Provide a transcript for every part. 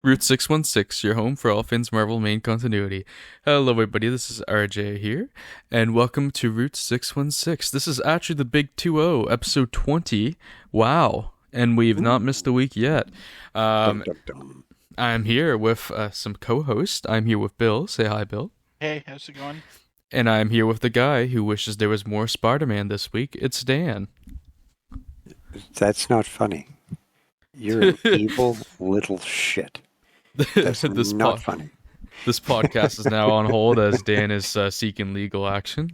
Route 616, your home for all things Marvel main continuity. Hello, everybody. This is RJ here, and welcome to Route 616. This is actually the Big 2-0, episode 20. Wow. And we've not missed a week yet. Dum, dum, dum. I'm here with some co-hosts. I'm here with Bill. Say hi, Bill. Hey, how's it going? And I'm here with the guy who wishes there was more Spider-Man this week. It's Dan. That's not funny. You're an evil little shit. That's not funny. This podcast is now on hold as Dan is seeking legal action.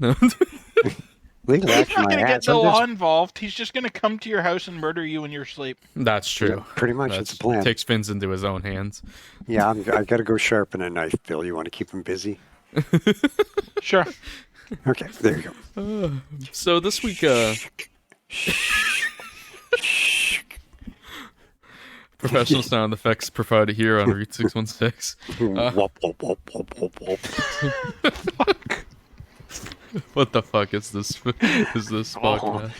Legal He's action, not my going to get ass. the law involved. He's just going to come to your house and murder you in your sleep. That's true. Yeah, pretty much, it's a plan. Takes things into his own hands. Yeah, I've got to go sharpen a knife, Bill. You want to keep him busy? Sure. Okay, there you go. So this week, professional sound effects provided here on Route 616. Wop, wop, wop, wop, wop, wop. What the fuck is this? Is this podcast?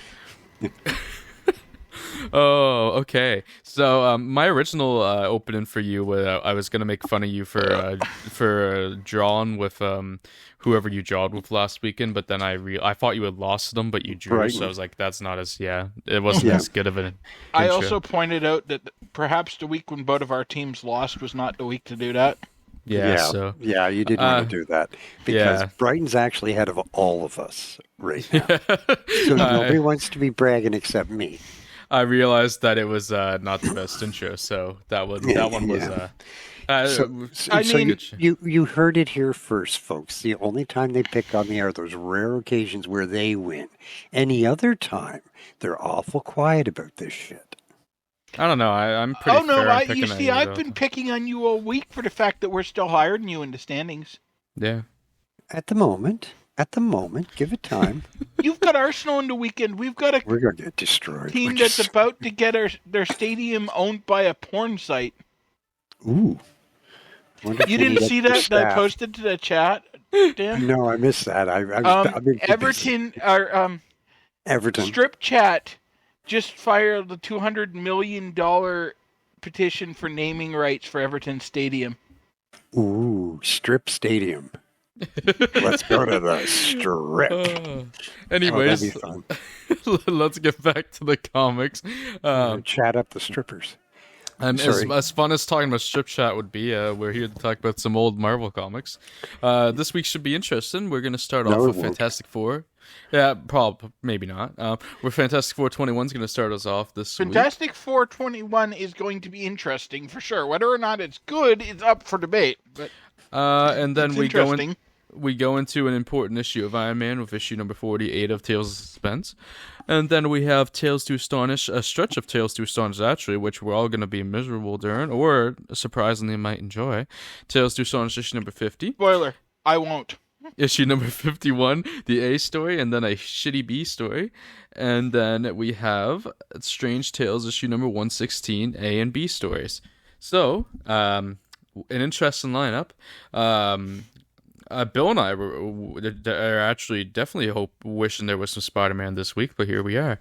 Oh, okay. So my original opening for you, I was gonna make fun of you for drawing with whoever you drawed with last weekend, but then I thought you had lost them, but you drew, Right. so I was like, that's not as it wasn't as good of an. I intro. also pointed out that perhaps the week when both of our teams lost was not the week to do that. So yeah, you didn't want to do that because yeah. Brighton's actually ahead of all of us right now. So nobody wants to be bragging except me. I realized that it was not the best intro, so that one was. You heard it here first, folks. The only time they pick on me are those rare occasions where they win. Any other time, they're awful quiet about this shit. I don't know. I'm pretty. Oh no! fair at You picking on see, you, I've though. been picking on you all week for the fact that we're still higher than you in the standings. Yeah. At the moment, give it time. You've got Arsenal in the weekend. We've got a We're going to get destroyed. team that's about to get their stadium owned by a porn site. Ooh. Wonder if You we didn't get see the that I staff. posted to the chat, Dan? No, I missed that. I've been too busy. Everton. Strip Chat just filed a $200 million petition for naming rights for Everton Stadium. Ooh, Strip Stadium. Let's go to the Strip. Anyways, that'd be fun. let's get back to the comics. Chat up the strippers. As fun as talking about Strip Chat would be, we're here to talk about some old Marvel comics. This week should be interesting. We're going to start off with Fantastic Four. Yeah, probably, maybe not. Where Fantastic Four 21 is going to start us off this week. Fantastic Four 21 is going to be interesting for sure. Whether or not it's good is up for debate. But and then it's we interesting. go into an important issue of Iron Man with issue number 48 of Tales of Suspense. And then we have Tales to Astonish, a stretch of Tales to Astonish actually, which we're all going to be miserable during, or surprisingly might enjoy. Tales to Astonish issue number 50. Spoiler, I won't. Issue number 51, the A story, and then a shitty B story. And then we have Strange Tales issue number 116, A and B stories. So, an interesting lineup. Bill and I are actually definitely wishing there was some Spider-Man this week, but here we are.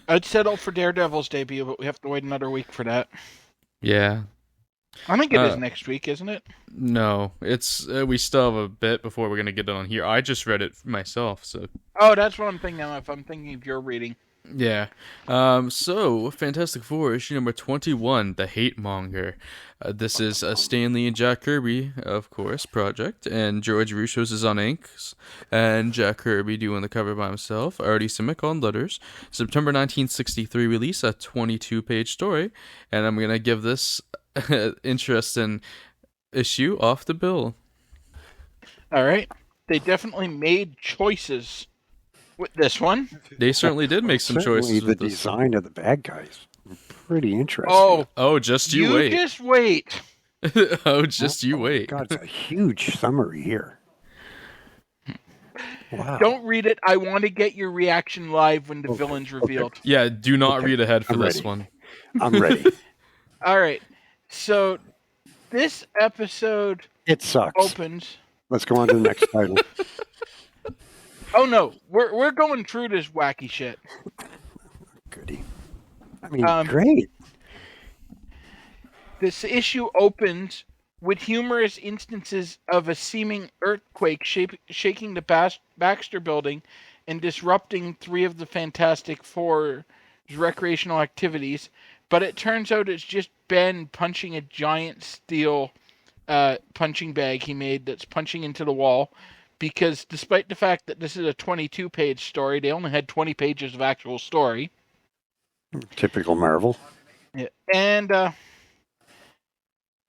I'd settle for Daredevil's debut, but we have to wait another week for that. Yeah. I think it is next week, isn't it? No, it's we still have a bit before we're gonna get it on here. I just read it myself, so. Oh, that's what I'm thinking of. If I'm thinking of your reading. Yeah. So Fantastic Four issue number 21, the Hate-Monger. This is a Stan Lee and Jack Kirby, of course, project, and George Russo's is on inks, and Jack Kirby doing the cover by himself. Artie Simic on letters. September 1963 release, a 22-page story, and I'm gonna give this interesting issue off the bill. All right. They definitely made choices with this one. They certainly did make some choices The with this. design of the bad guys were pretty interesting. Oh, just you wait. Just wait. Oh, just you wait. God, it's a huge summary here. Wow. Don't read it. I want to get your reaction live when the villain's revealed. Yeah, do not read ahead for I'm this ready. one. I'm ready. All right. So this episode It sucks. opens. Let's go on to the next title. Oh no, we're going through this wacky shit. Goody. I mean, Um, great. This issue opens with humorous instances of a seeming earthquake shaking the Baxter building and disrupting 3 of the Fantastic Four's recreational activities. But it turns out it's just Ben punching a giant steel punching bag he made that's punching into the wall. Because despite the fact that this is a 22-page story, they only had 20 pages of actual story. Typical Marvel. Yeah. And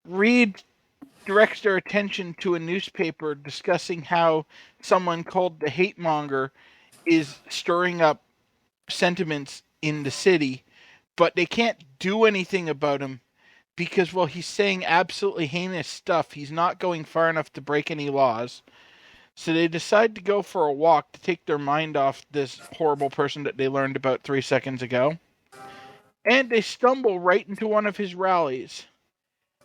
Reed directs their attention to a newspaper discussing how someone called the Hate-Monger is stirring up sentiments in the city, but they can't do anything about him because, well, he's saying absolutely heinous stuff. He's not going far enough to break any laws. So they decide to go for a walk to take their mind off this horrible person that they learned about 3 seconds ago. And they stumble right into one of his rallies.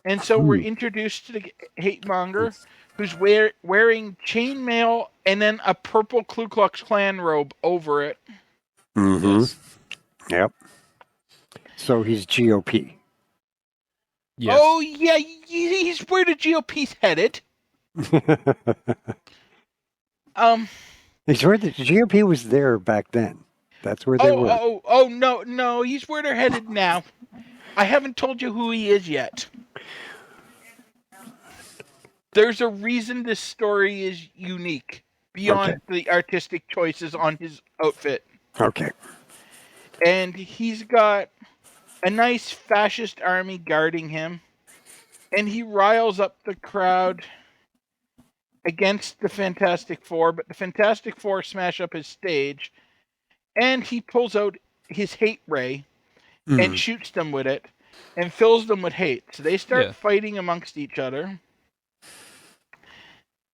And so we're introduced to the Hate-Monger, who's wearing chainmail and then a purple Ku Klux Klan robe over it. Mm-hmm. Yes. Yep. So he's GOP. Yes. Oh, yeah, he's where the GOP's headed. He's where the GOP was there back then. That's where they were. No, he's where they're headed now. I haven't told you who he is yet. There's a reason this story is unique beyond the artistic choices on his outfit. Okay. And he's got a nice fascist army guarding him. And he riles up the crowd against the Fantastic Four, but the Fantastic Four smash up his stage. And he pulls out his hate ray and shoots them with it and fills them with hate. So they start fighting amongst each other.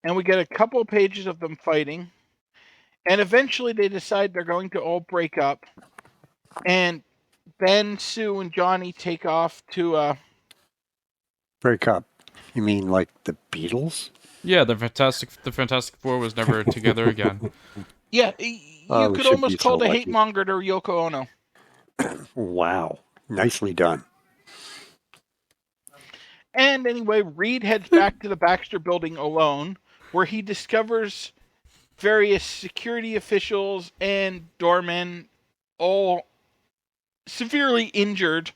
And we get a couple of pages of them fighting. And eventually they decide they're going to all break up. And Ben, Sue, and Johnny take off to... break up? You mean like the Beatles? Yeah, the Fantastic Four was never together again. Yeah, you could almost call the Hate-Monger to Yoko Ono. Wow. Nicely done. And anyway, Reed heads back to the Baxter building alone, where he discovers various security officials and doormen all severely injured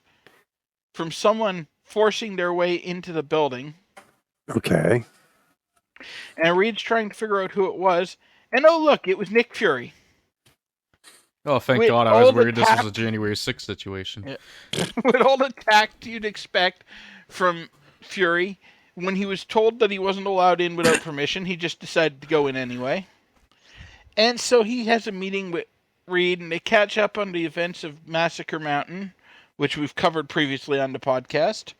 from someone forcing their way into the building. Okay. And Reed's trying to figure out who it was. And oh, look, it was Nick Fury. Oh, thank God. I was worried this was a January 6th situation. Yeah. With all the tact you'd expect from Fury, when he was told that he wasn't allowed in without permission, he just decided to go in anyway. And so he has a meeting with Reed, and they catch up on the events of Massacre Mountain, which we've covered previously on the podcast.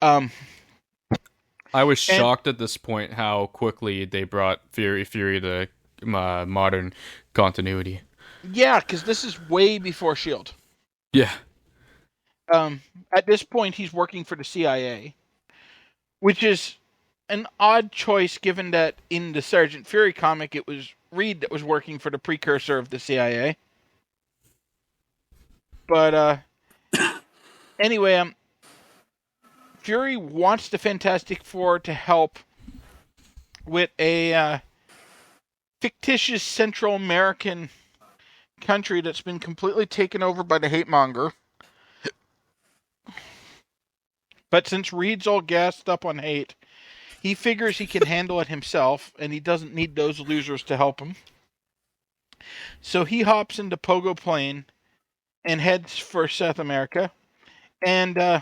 I was shocked at this point how quickly they brought Fury to modern continuity. Yeah, because this is way before S.H.I.E.L.D. Yeah. At this point, he's working for the CIA, which is an odd choice given that in the Sergeant Fury comic, it was Reed that was working for the precursor of the CIA. But anyway, Fury wants the Fantastic Four to help with a fictitious Central American country that's been completely taken over by the Hate-Monger. But since Reed's all gassed up on hate, he figures he can handle it himself, and he doesn't need those losers to help him. So he hops into Pogo Plane and heads for South America. And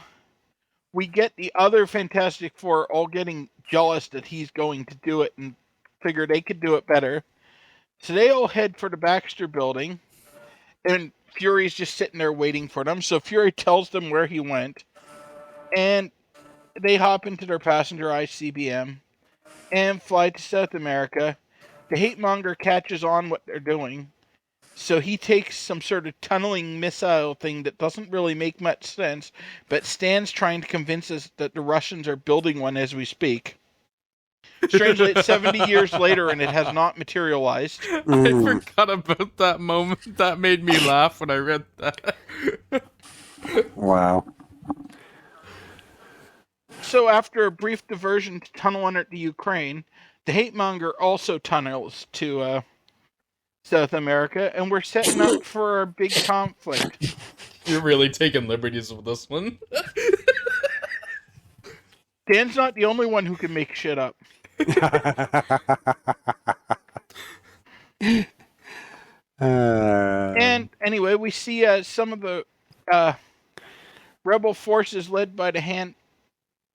we get the other Fantastic Four all getting jealous that he's going to do it and figure they could do it better. So they all head for the Baxter building, and Fury's just sitting there waiting for them. So Fury tells them where he went, and they hop into their passenger ICBM and fly to South America. The Hate-Monger catches on what they're doing, so he takes some sort of tunneling missile thing that doesn't really make much sense, but Stan's trying to convince us that the Russians are building one as we speak. Strangely, it's 70 years later and it has not materialized. I forgot about that moment. That made me laugh when I read that. Wow. So after a brief diversion to tunnel under the Ukraine, the Hate-Monger also tunnels to South America, and we're setting up for a big conflict. You're really taking liberties with this one. Dan's not the only one who can make shit up. And anyway, we see some of the rebel forces led by the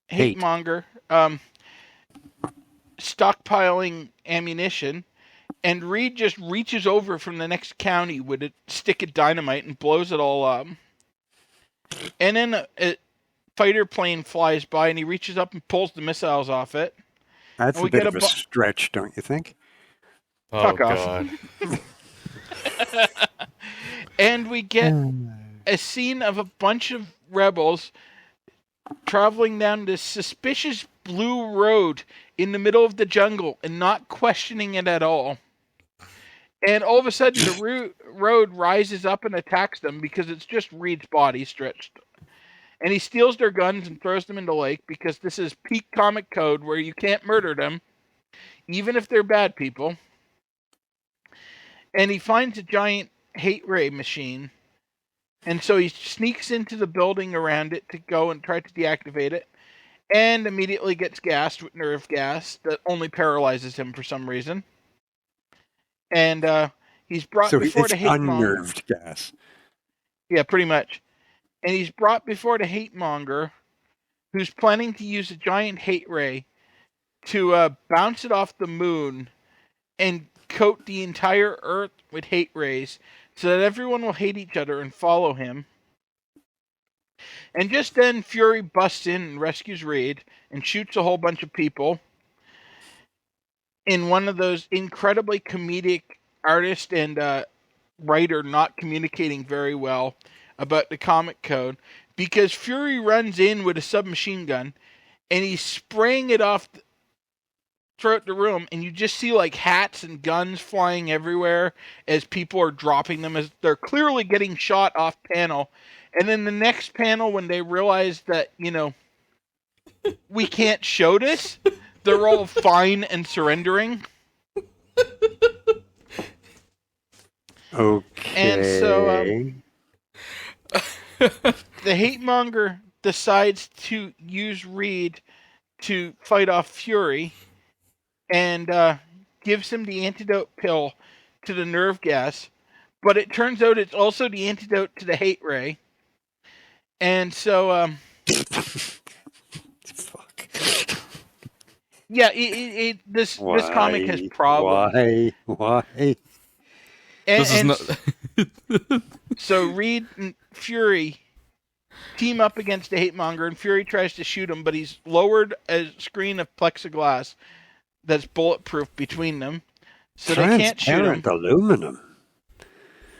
Hate-Monger stockpiling ammunition, and Reed just reaches over from the next county with a stick of dynamite and blows it all up. And then a fighter plane flies by, and he reaches up and pulls the missiles off it. That's a bit of a stretch, don't you think? Fuck off. And we get a scene of a bunch of rebels traveling down this suspicious blue road in the middle of the jungle and not questioning it at all. And all of a sudden, the road rises up and attacks them because it's just Reed's body stretched. And he steals their guns and throws them in the lake because this is peak comic code where you can't murder them, even if they're bad people. And he finds a giant hate ray machine. And so he sneaks into the building around it to go and try to deactivate it. And immediately gets gassed with nerve gas that only paralyzes him for some reason. And he's brought before the Hate-Monger. Unnerved gas. Yeah, pretty much. And he's brought before the Hate-Monger, who's planning to use a giant hate ray to bounce it off the moon and coat the entire Earth with hate rays so that everyone will hate each other and follow him. And just then, Fury busts in and rescues Reed and shoots a whole bunch of people in one of those incredibly comedic artist and writer not communicating very well about the comic code, because Fury runs in with a submachine gun and he's spraying it off throughout the room, and you just see like hats and guns flying everywhere as people are dropping them as they're clearly getting shot off panel. And then the next panel, when they realize that, we can't show this, they're all fine and surrendering. Okay. And so the Hate-Monger decides to use Reed to fight off Fury and gives him the antidote pill to the nerve gas. But it turns out it's also the antidote to the hate ray. And so... Fuck. Yeah, this comic has problems. Why? So Reed and Fury team up against the Hate-Monger, and Fury tries to shoot him, but he's lowered a screen of plexiglass that's bulletproof between them, so they can't shoot him. Aluminum.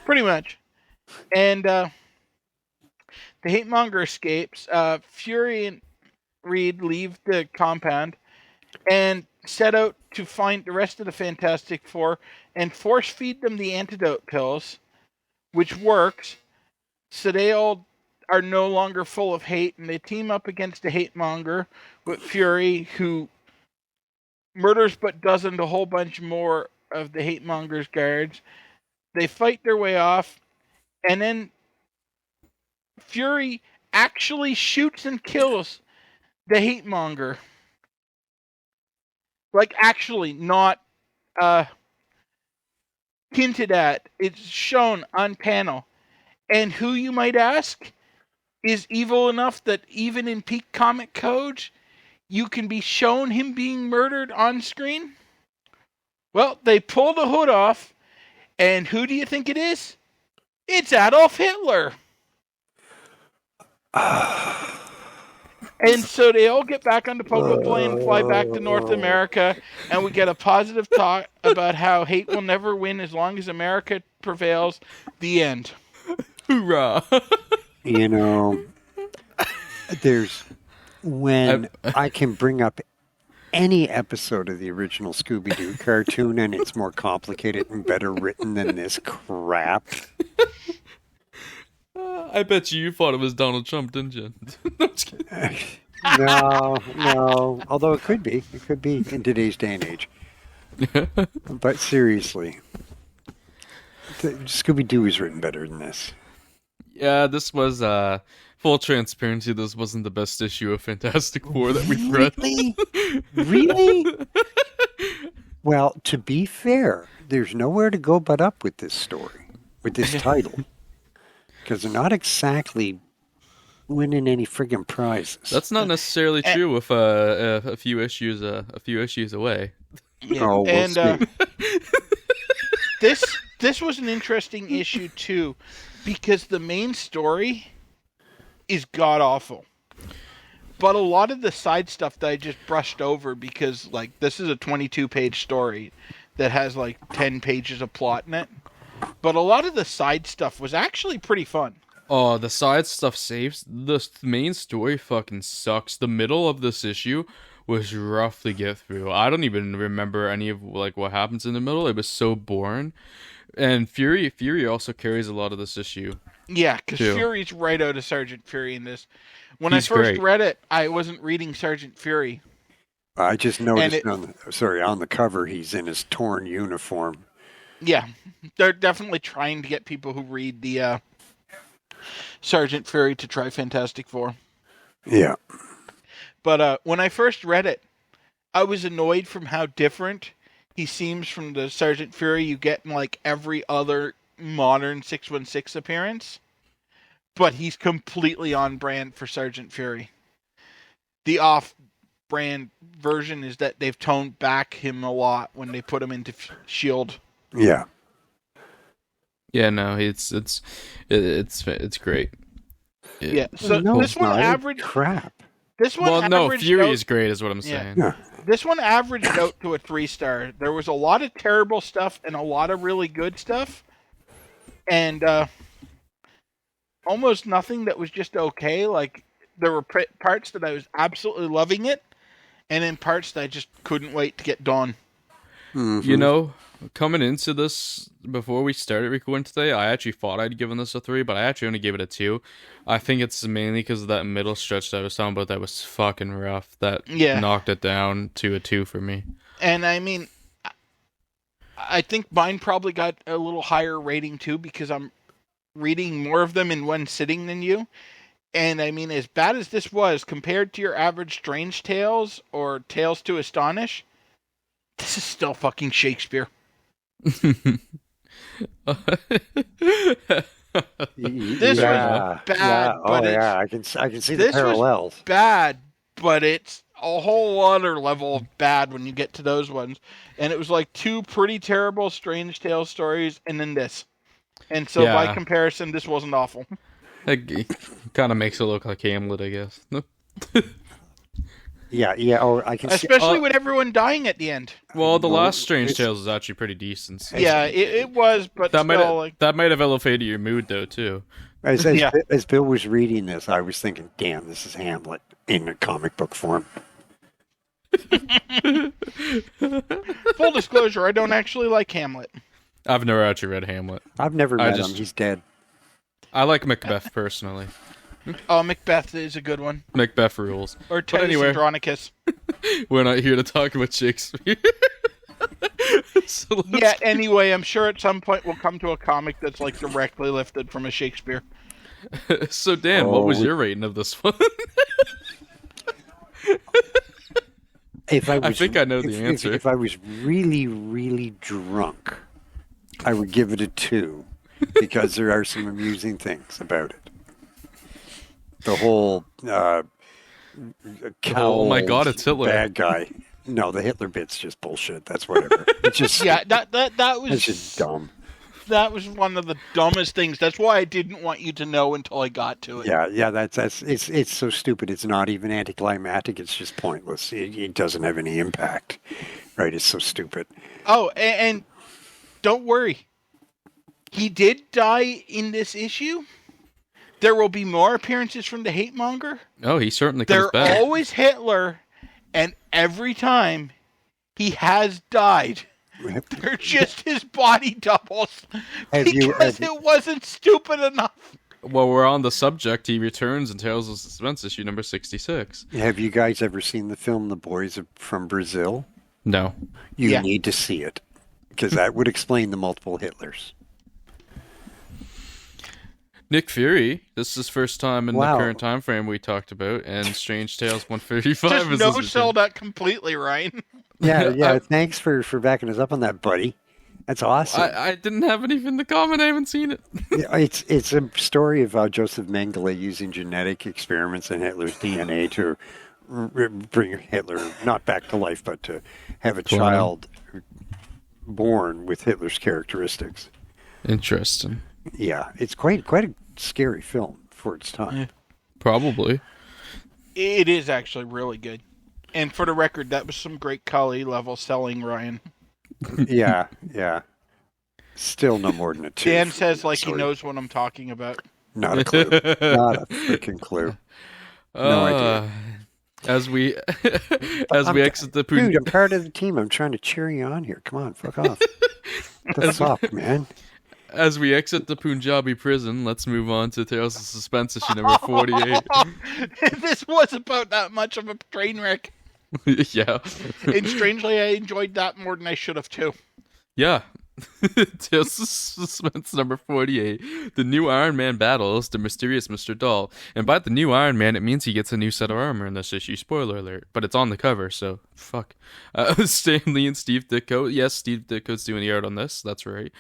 Pretty much. And the Hate-Monger escapes. Fury and Reed leave the compound and set out to find the rest of the Fantastic Four and force feed them the antidote pills, which works. So they all are no longer full of hate, and they team up against the Hate-Monger with Fury, who murders but doesn't a whole bunch more of the Hate-Monger's guards. They fight their way off, and then Fury actually shoots and kills the Hate-Monger. Like, actually, not hinted at. It's shown on panel. And who, you might ask, is evil enough that even in peak comic code, you can be shown him being murdered on screen? Well, they pull the hood off, and who do you think it is? It's Adolf Hitler! And so they all get back on the Pogo plane, fly back to North America, and we get a positive talk about how hate will never win as long as America prevails. The end. Hoorah! There's when I can bring up any episode of the original Scooby-Doo cartoon, and it's more complicated and better written than this crap. I bet you thought it was Donald Trump, didn't you? No, I'm just kidding. No. Although it could be. It could be in today's day and age. But seriously, Scooby-Doo is written better than this. Yeah, this was full transparency. This wasn't the best issue of Fantastic Four that we've read. Really? Well, to be fair, there's nowhere to go but up with this story, with this title, because they're not exactly winning any friggin' prizes. That's not necessarily true with a few issues away. Yeah. Oh, we'll see. This was an interesting issue too, because the main story is god awful, but a lot of the side stuff that I just brushed over because like this is a 22-page story that has like 10 pages of plot in it, but a lot of the side stuff was actually pretty fun. Oh, the side stuff saves. The main story fucking sucks. The middle of this issue was rough to get through. I don't even remember any of like what happens in the middle. It was so boring. And Fury also carries a lot of this issue. Yeah, because Fury's right out of Sergeant Fury in this. When I first read it, I wasn't reading Sergeant Fury. I just noticed on the cover he's in his torn uniform. Yeah, they're definitely trying to get people who read the Sergeant Fury to try Fantastic Four. Yeah. But when I first read it, I was annoyed from how different he seems from the Sergeant Fury you get in like every other modern 616 appearance. But he's completely on brand for Sergeant Fury. The off-brand version is that they've toned back him a lot when they put him into S.H.I.E.L.D. Yeah. Yeah, no, it's great. Yeah, so this one averaged crap. This one Fury is great, is what I'm saying. Yeah. This one averaged out to a 3-star. There was a lot of terrible stuff and a lot of really good stuff, and almost nothing that was just okay. Like there were parts that I was absolutely loving it, and then parts that I just couldn't wait to get done. Mm-hmm. You know, coming into this, before we started recording today, I actually thought I'd given this a 3, but I actually only gave it a 2. I think it's mainly because of that middle stretch that I was talking about that was fucking rough. That knocked it down to a 2 for me. And I mean, I think mine probably got a little higher rating too because I'm reading more of them in one sitting than you. And I mean, as bad as this was, compared to your average Strange Tales or Tales to Astonish, this is still fucking Shakespeare. This was bad, but I can see the parallels. Was bad, but it's a whole other level of bad when you get to those ones. And it was like 2 pretty terrible Strange Tales stories, and then this. And so by comparison, this wasn't awful. It kind of makes it look like Hamlet, I guess. Yeah. Oh, I can especially with everyone dying at the end. Well, the last Strange Tales is actually pretty decent. So. Yeah, it was, but that might have elevated your mood though too. As Bill was reading this, I was thinking, "Damn, this is Hamlet in a comic book form." Full disclosure: I don't actually like Hamlet. I've never actually read Hamlet. I've never met him. He's dead. I like Macbeth personally. Oh, Macbeth is a good one. Macbeth rules. Or Titus Andronicus. We're not here to talk about Shakespeare. Anyway, I'm sure at some point we'll come to a comic that's like directly lifted from a Shakespeare. So, Dan, what was your rating of this one? I think I know the answer. If I was really, really drunk, I would give it a 2 because there are some amusing things about it. The whole oh my god, it's Hitler. Bad guy. No, the Hitler bit's just bullshit. That's whatever. It's just that was it's just dumb. That was one of the dumbest things. That's why I didn't want you to know until I got to it. Yeah. That's it's so stupid. It's not even anticlimactic. It's just pointless. It doesn't have any impact. Right? It's so stupid. Oh, and don't worry. He did die in this issue. There will be more appearances from the Hate-Monger. Oh, he certainly comes back. They're always Hitler, and every time he has died, they're just his body doubles because it wasn't stupid enough. while we're on the subject, he returns in Tales of Suspense issue number 66. Have you guys ever seen the film The Boys from Brazil? No. You need to see it, because that would explain the multiple Hitlers. Nick Fury, this is his first time in the current time frame we talked about, and Strange Tales 135 Just is no-sell that completely, Ryan. Yeah, thanks for backing us up on that, buddy. That's awesome. I didn't have anything to comment. I haven't seen it. Yeah, it's a story of Joseph Mengele using genetic experiments in Hitler's DNA to bring Hitler not back to life, but to have a child born with Hitler's characteristics. Interesting. Yeah, it's quite a scary film for its time. Yeah. Probably. It is actually really good. And for the record, that was some great Kali level selling, Ryan. Yeah. Still no more than a 2. Dan says like he knows what I'm talking about. Not a clue. Not a freaking clue. No idea. As we exit the Dude, I'm part of the team. I'm trying to cheer you on here. Come on, fuck off. What the fuck, man? As we exit the Punjabi prison, let's move on to Tales of Suspense issue number 48. This was about that much of a train wreck. Yeah. And strangely, I enjoyed that more than I should have, too. Yeah. Tales of Suspense number 48. The new Iron Man battles the mysterious Mr. Doll. And by the new Iron Man, it means he gets a new set of armor in this issue. Spoiler alert. But it's on the cover, so fuck. Stan Lee and Steve Ditko. Yes, Steve Ditko's doing the art on this. That's right.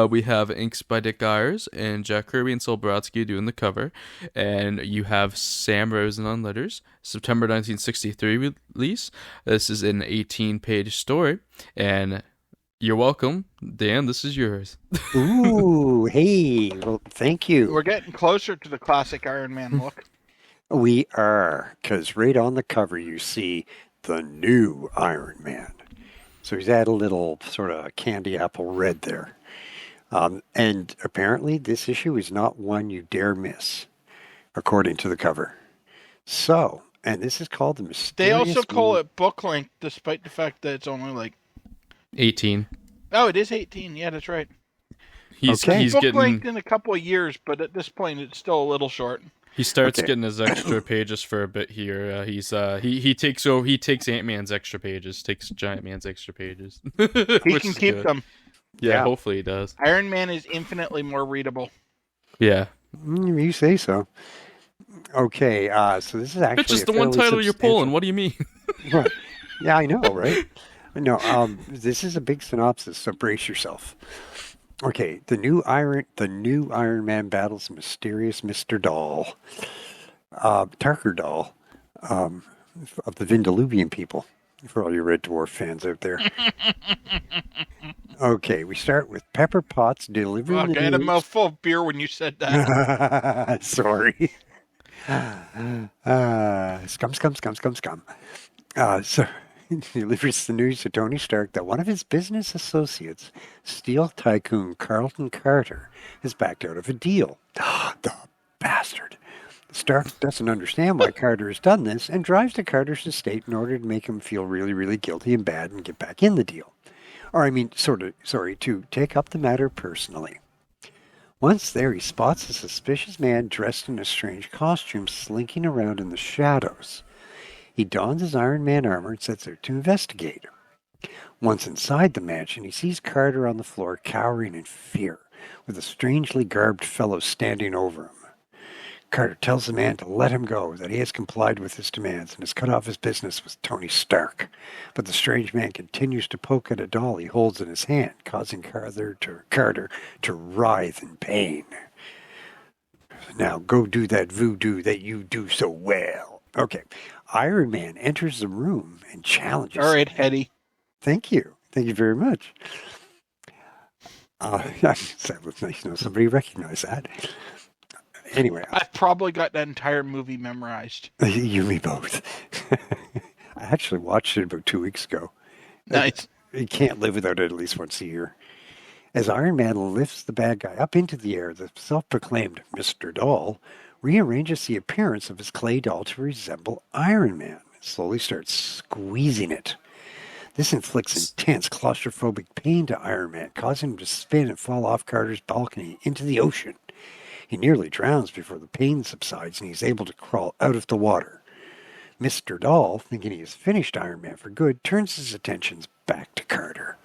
We have inks by Dick Ayers and Jack Kirby and Sol Brodsky doing the cover. And you have Sam Rosen on letters. September 1963 release. This is an 18-page story. And you're welcome. Dan, this is yours. Ooh, hey. Well, thank you. We're getting closer to the classic Iron Man look. We are, because right on the cover you see the new Iron Man. So he's had a little sort of candy apple red there. And apparently this issue is not one you dare miss, according to the cover. So, and this is called the Mysterious... They also call it book length, despite the fact that it's only like 18. Oh, it is 18. Yeah, that's right. He's book getting length in a couple of years, but at this point, it's still a little short. He starts getting his extra pages for a bit here. He takes Ant-Man's extra pages, takes Giant Man's extra pages. He can keep them. Yeah, hopefully he does. Iron Man is infinitely more readable. Yeah, you say so. Okay, so this is actually it's just the one title you're pulling. What do you mean? Right. Yeah, I know, right? No, this is a big synopsis, so brace yourself. Okay, the new Iron Man battles mysterious Mr. Doll, Tarker Doll, of the Vindiluvian people, for all you Red Dwarf fans out there. Okay, we start with Pepper Potts delivering I had a mouthful of beer when you said that. Sorry. Scum. So he delivers the news to Tony Stark that one of his business associates, steel tycoon Carlton Carter, has backed out of a deal. The bastard. Stark doesn't understand why Carter has done this and drives to Carter's estate in order to make him feel really, really guilty and bad and get back in the deal. To take up the matter personally. Once there, he spots a suspicious man dressed in a strange costume slinking around in the shadows. He dons his Iron Man armor and sets out to investigate. Once inside the mansion, he sees Carter on the floor cowering in fear, with a strangely garbed fellow standing over him. Carter tells the man to let him go, that he has complied with his demands and has cut off his business with Tony Stark. But the strange man continues to poke at a doll he holds in his hand, causing Carter to writhe in pain. Now go do that voodoo that you do so well. Okay, Iron Man enters the room and challenges... All right, Hetty. Thank you. Thank you very much. That was nice to know somebody recognized that. Anyway. I've probably got that entire movie memorized. You and me both. I actually watched it about 2 weeks ago. Nice. You can't live without it at least once a year. As Iron Man lifts the bad guy up into the air, the self-proclaimed Mr. Doll rearranges the appearance of his clay doll to resemble Iron Man and slowly starts squeezing it. This inflicts intense claustrophobic pain to Iron Man, causing him to spin and fall off Carter's balcony into the ocean. He nearly drowns before the pain subsides and he's able to crawl out of the water. Mr. Dahl, thinking he has finished Iron Man for good, turns his attentions back to Carter.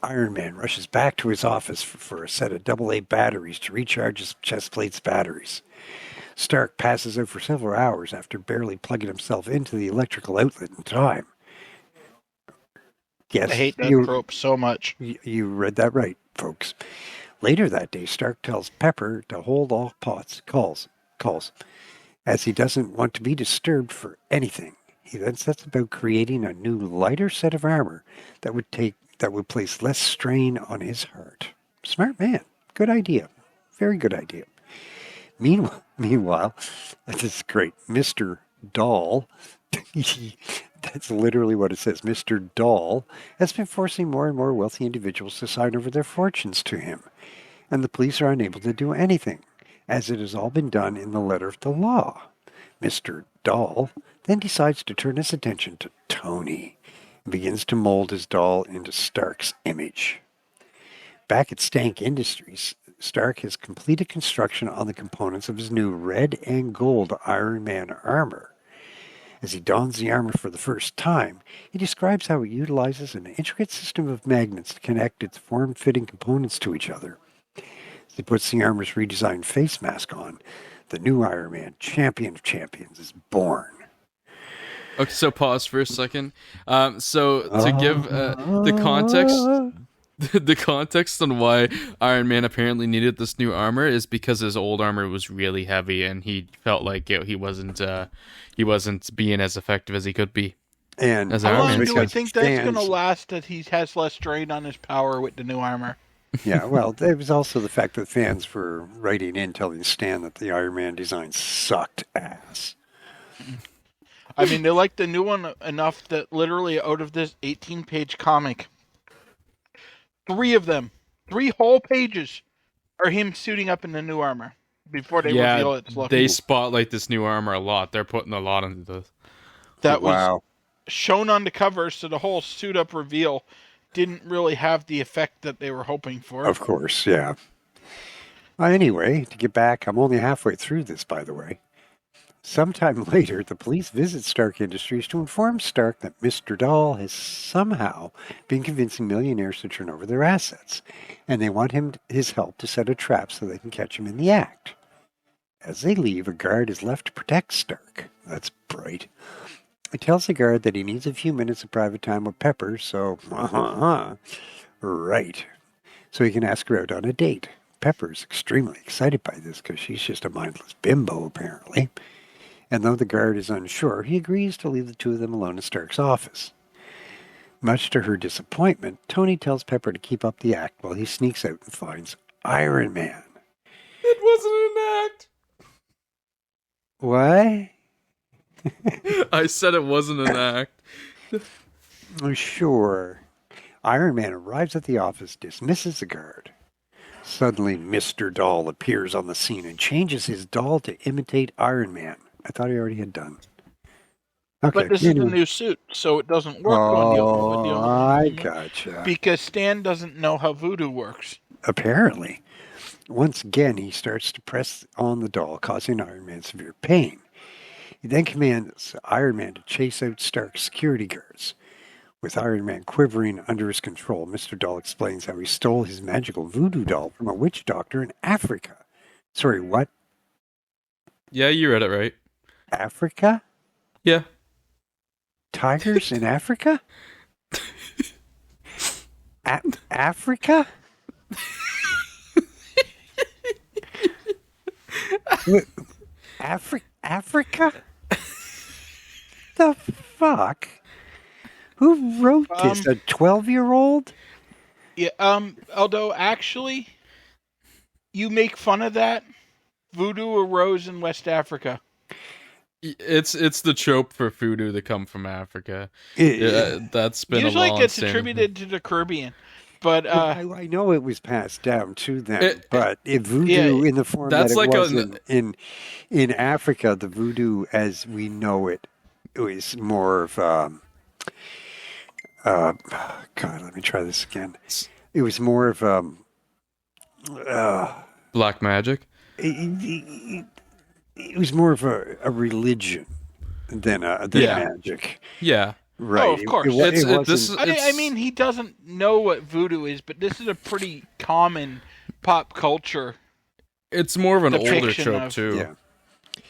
Iron Man rushes back to his office for a set of AA batteries to recharge his chest plate's batteries. Stark passes out for several hours after barely plugging himself into the electrical outlet in time. Yes, I hate that trope so much. You read that right, folks. Later that day, Stark tells Pepper to hold all calls, as he doesn't want to be disturbed for anything. He then sets about creating a new, lighter set of armor that would place less strain on his heart. Smart man. Good idea. Very good idea. Meanwhile, this is great. Mr. Dahl, that's literally what it says. Mr. Dahl has been forcing more and more wealthy individuals to sign over their fortunes to him, and the police are unable to do anything, as it has all been done in the letter of the law. Mr. Dahl then decides to turn his attention to Tony and begins to mold his doll into Stark's image. Back at Stank Industries, Stark has completed construction on the components of his new red and gold Iron Man armor. As he dons the armor for the first time, he describes how it utilizes an intricate system of magnets to connect its form-fitting components to each other. As he puts the armor's redesigned face mask on, the new Iron Man, Champion of Champions, is born. Okay, so pause for a second. So to give the context, the context on why Iron Man apparently needed this new armor is because his old armor was really heavy, and he felt like he wasn't being as effective as he could be. And as how Iron long Man. do I think that's going to last? That he has less strain on his power with the new armor. Yeah, well, it was also the fact that fans were writing in telling Stan that the Iron Man design sucked ass. I mean, they like the new one enough that literally out of this 18-page comic, 3 whole pages, are him suiting up in the new armor before they reveal its look. They spotlight this new armor a lot. They're putting a lot into this. That was shown on the cover, so the whole suit-up reveal didn't really have the effect that they were hoping for. Of course, yeah. Anyway, to get back, I'm only halfway through this, by the way. Sometime later, the police visit Stark Industries to inform Stark that Mr. Dahl has somehow been convincing millionaires to turn over their assets, and they want his help to set a trap so they can catch him in the act. As they leave, a guard is left to protect Stark. That's bright. He tells the guard that he needs a few minutes of private time with Pepper, so, right. So he can ask her out on a date. Pepper's extremely excited by this because she's just a mindless bimbo, apparently. And though the guard is unsure, he agrees to leave the two of them alone in Stark's office. Much to her disappointment, Tony tells Pepper to keep up the act while he sneaks out and finds Iron Man. It wasn't an act. What? I said it wasn't an act. Sure. Iron Man arrives at the office, dismisses the guard. Suddenly, Mr. Dahl appears on the scene and changes his doll to imitate Iron Man. I thought he already had done. Okay, but this is the new suit, so it doesn't work on the old. I gotcha. Because Stan doesn't know how voodoo works. Apparently. Once again, he starts to press on the doll, causing Iron Man severe pain. He then commands Iron Man to chase out Stark's security guards. With Iron Man quivering under his control, Mr. Dahl explains how he stole his magical voodoo doll from a witch doctor in Africa. Sorry, what? Yeah, you read it right. Africa? Yeah. Tigers in Africa? Africa? Africa? The fuck? Who wrote this? A 12-year-old? Yeah. Although actually, you make fun of that. Voodoo arose in West Africa. It's the trope for voodoo to come from Africa. That's been usually a long gets standing. attributed to the Caribbean, but I know it was passed down to them. But voodoo in the form that it like was in Africa, the voodoo as we know it was more of God. Let me try this again. It was more of black magic. it was more of a religion than Yeah. magic. Yeah. Right. Oh, of course. It wasn't. I mean, he doesn't know what voodoo is, but this is a pretty common pop culture. It's more of an older Depiction trope of- too. Yeah.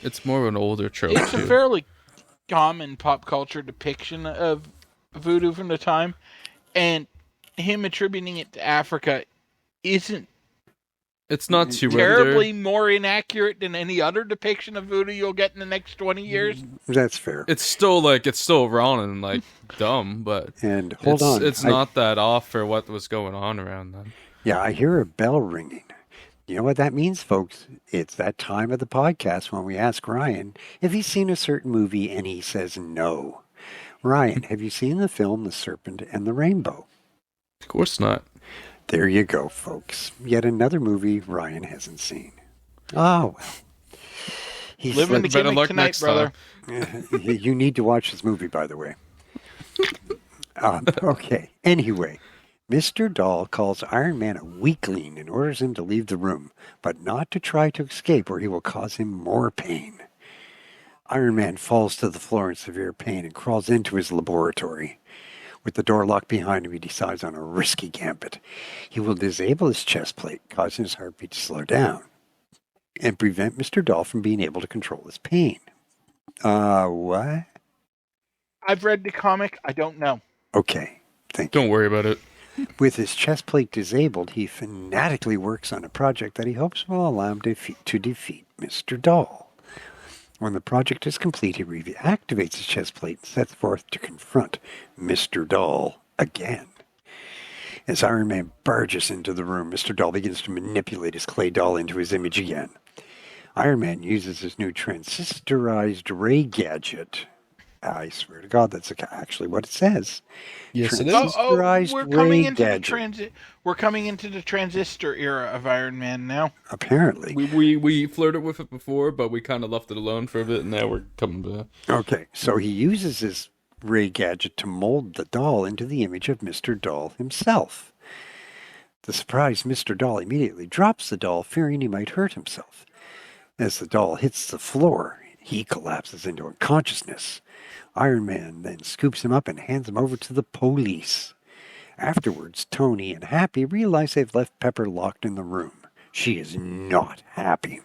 It's more of an older trope It's a too. fairly common pop culture depiction of voodoo from the time, and him attributing it to Africa isn't It's not too terribly more inaccurate than any other depiction of voodoo you'll get in the next 20 years. That's fair. It's still wrong and like dumb, but And hold on. it's not that off for what was going on around then. Yeah, I hear a bell ringing. You know what that means, folks? It's that time of the podcast when we ask Ryan if he's seen a certain movie and he says no. Ryan, have you seen the film The Serpent and the Rainbow? Of course not. There you go, folks. Yet another movie Ryan hasn't seen. Oh, well. He's Living the better gimmick luck tonight, next brother. You need to watch this movie, by the way. Okay. Anyway, Mr. Doll calls Iron Man a weakling and orders him to leave the room, but not to try to escape or he will cause him more pain. Iron Man falls to the floor in severe pain and crawls into his laboratory. With the door locked behind him, he decides on a risky gambit. He will disable his chest plate, causing his heartbeat to slow down, and prevent Mr. Doll from being able to control his pain. What? I've read the comic. I don't know. Okay, thank you. Don't worry about it. With his chest plate disabled, he fanatically works on a project that he hopes will allow him to defeat Mr. Doll. When the project is complete, he reactivates his chest plate and sets forth to confront Mr. Doll again. As Iron Man barges into the room, Mr. Doll begins to manipulate his clay doll into his image again. Iron Man uses his new transistorized ray gadget. I swear to God, that's actually what it says. Yes, it is. Transistorized We're coming into the transistor era of Iron Man now. Apparently. We flirted with it before, but we kind of left it alone for a bit, and now we're coming back. Okay, so he uses his ray gadget to mold the doll into the image of Mr. Doll himself. The surprised Mr. Doll immediately drops the doll, fearing he might hurt himself. As the doll hits the floor, he collapses into unconsciousness. Iron Man then scoops him up and hands him over to the police. Afterwards, Tony and Happy realize they've left Pepper locked in the room. She is not happy.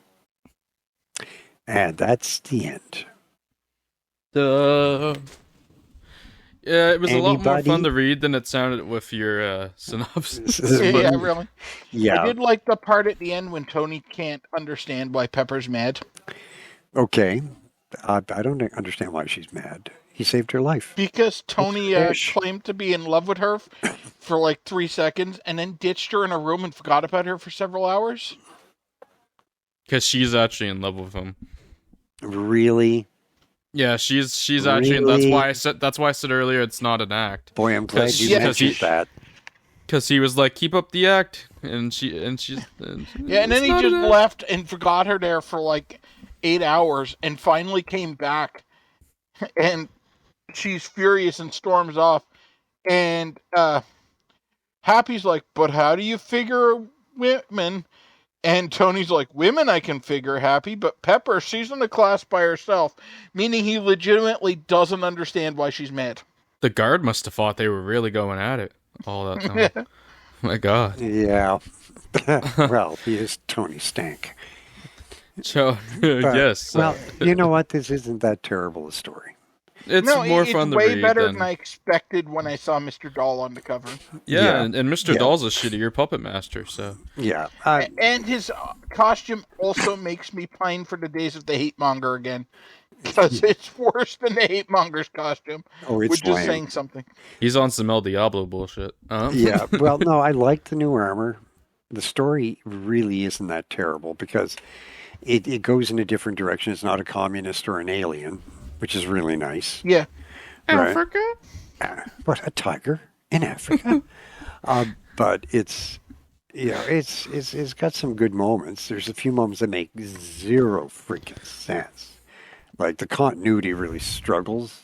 And that's the end. Yeah, it was a lot more Anybody? fun to read than it sounded with your synopsis. Yeah, really. Yeah. I did like the part at the end when Tony can't understand why Pepper's mad. Okay. I don't understand why she's mad. He saved her life. Because Tony Fish. claimed to be in love with her for like 3 seconds and then ditched her in a room and forgot about her for several hours. Because she's actually in love with him. Really? Yeah, she's actually. Really? That's why I said earlier it's not an act. Boy, I'm glad you Yeah. mentioned that. Because he was like, keep up the act, and she's. Yeah, and then he just left and forgot her there for like 8 hours and finally came back. And she's furious and storms off. And Happy's like, but how do you figure women? And Tony's like, women I can figure, Happy, but Pepper, she's in the class by herself. Meaning he legitimately doesn't understand why she's mad. The guard must have thought they were really going at it all that time. My God. Yeah. Well, he is Tony Stank. So, But- yes. Well, you know what? This isn't that terrible a story. It's No, more it's fun to way read better than than I expected when I saw Mr. Doll on the cover. Yeah, and Mr. Yeah. Doll's a shittier puppet master, so Yeah. And his costume also makes me pine for the days of the Hate-Monger again. Because it's worse than the Hate-Monger's costume. Oh, it's which is lame. saying something. he's on some El Diablo bullshit. Yeah. Well, no, I like the new armor. The story really isn't that terrible because it goes in a different direction. It's not a communist or an alien, which is really nice. Yeah. Right. Africa? What, a tiger in Africa? But it's got some good moments. There's a few moments that make zero freaking sense. Like the continuity really struggles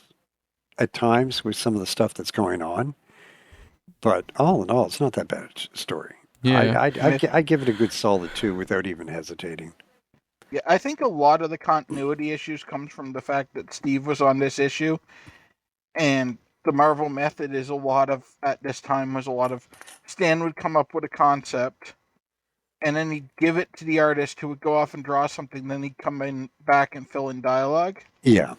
at times with some of the stuff that's going on. But all in all, it's not that bad a story. Yeah. I give it a good solid 2 without even hesitating. Yeah, I think a lot of the continuity issues comes from the fact that Steve was on this issue, and the Marvel method is at this time was a lot of Stan would come up with a concept, and then he'd give it to the artist who would go off and draw something, then he'd come in back and fill in dialogue. Yeah.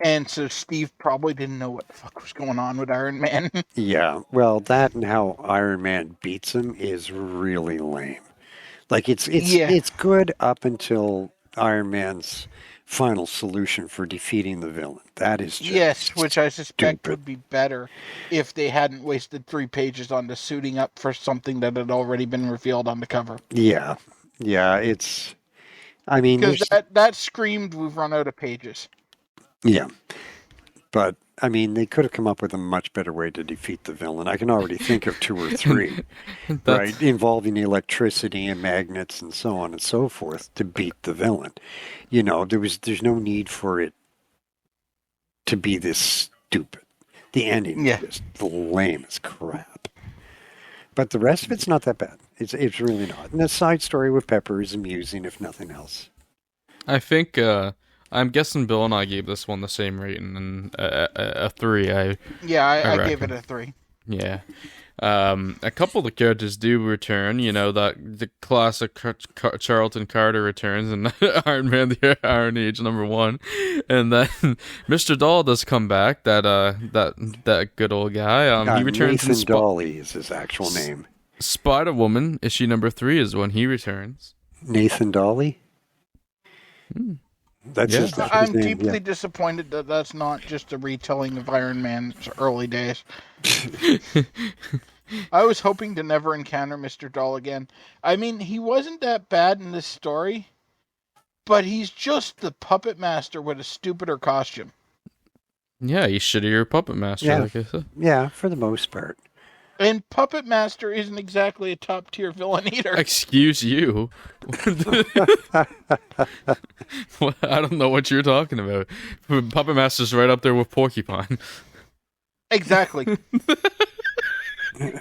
And so Steve probably didn't know what the fuck was going on with Iron Man. Yeah. Well, that and how Iron Man beats him is really lame. Like it's good up until Iron Man's final solution for defeating the villain. That is just which I suspect stupid. would be better if they hadn't wasted 3 pages on the suiting up for something that had already been revealed on the cover. Yeah. Yeah, it's I mean because that screamed we've run out of pages. Yeah. But I mean, they could have come up with a much better way to defeat the villain. I can already think of 2 or 3, right, involving electricity and magnets and so on and so forth to beat the villain. You know, there's no need for it to be this stupid. The ending is just lame as crap. But the rest of it's not that bad. It's really not. And the side story with Pepper is amusing, if nothing else. I think I'm guessing Bill and I gave this one the same rating, and a 3. I gave it a 3. Yeah. A couple of the characters do return. You know, the classic Charlton Carter returns in Iron Man: The Iron Age #1, and then Mr. Doll does come back. That good old guy. He returns. Nathan Dawley is his actual name. Spider-Woman issue #3 is when he returns. Nathan Dawley. That's his I'm name, deeply disappointed that that's not just a retelling of Iron Man's early days. I was hoping to never encounter Mr. Doll again. I mean, he wasn't that bad in this story, but he's just the puppet master with a stupider costume. Yeah, he's shittier puppet master, like I said. Yeah, for the most part. And Puppet Master isn't exactly a top-tier villain either. Excuse you. Well, I don't know what you're talking about. Puppet Master's right up there with Porcupine. Exactly.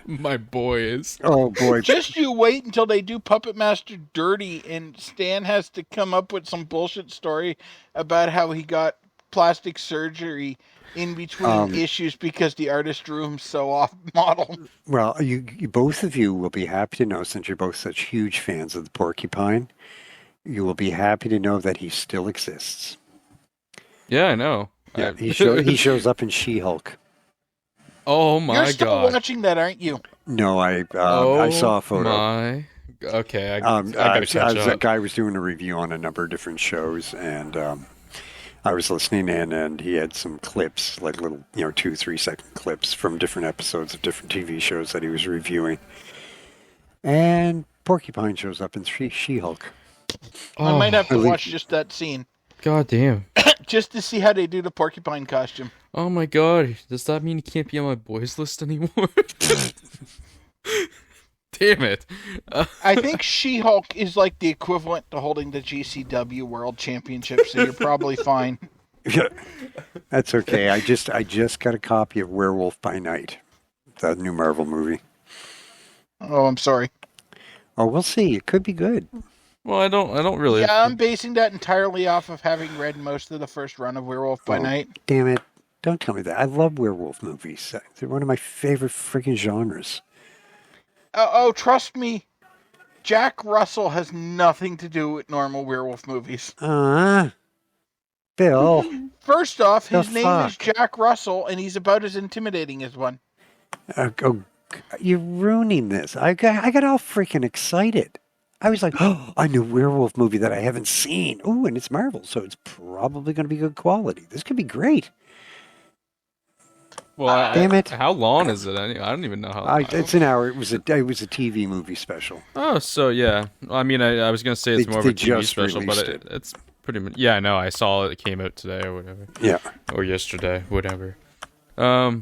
My boy is. Oh, boy. Just you wait until they do Puppet Master dirty and Stan has to come up with some bullshit story about how he got plastic surgery in between issues because the artist drew him so off model. Well, you both of you will be happy to know, since you're both such huge fans of the Porcupine, you will be happy to know that he still exists. Yeah, I know. Yeah, he shows up in She-Hulk. Oh my god! You're still watching that, aren't you? No, I saw a photo. Okay, I gotta catch up. That guy was doing a review on a number of different shows, and I was listening in, and he had some clips, like little, 2-3 second clips from different episodes of different TV shows that he was reviewing. And Porcupine shows up in She-Hulk. I might have to watch just that scene. God damn. Just to see how they do the Porcupine costume. Oh my god. Does that mean he can't be on my boys list anymore? Damn it. I think She-Hulk is like the equivalent to holding the GCW World Championship, so you're probably fine. Yeah, that's okay. I just got a copy of Werewolf by Night, the new Marvel movie. Oh, I'm sorry. Oh, we'll see. It could be good. Well, I don't really. Yeah, I'm basing that entirely off of having read most of the first run of Werewolf by Night. Damn it. Don't tell me that. I love werewolf movies. They're one of my favorite freaking genres. Oh, trust me. Jack Russell has nothing to do with normal werewolf movies. Bill. First off, his name is Jack Russell, and he's about as intimidating as one. You're ruining this. I got all freaking excited. I was like, oh, a new werewolf movie that I haven't seen. Ooh, and it's Marvel, so it's probably going to be good quality. This could be great. Well, damn it! How long is it? I don't even know how long. It's an hour. It was a TV movie special. Oh, so yeah. I mean, I was gonna say it's more of a TV special, but it's pretty much. Yeah, I know. I saw it came out today or whatever. Yeah. Or yesterday, whatever. I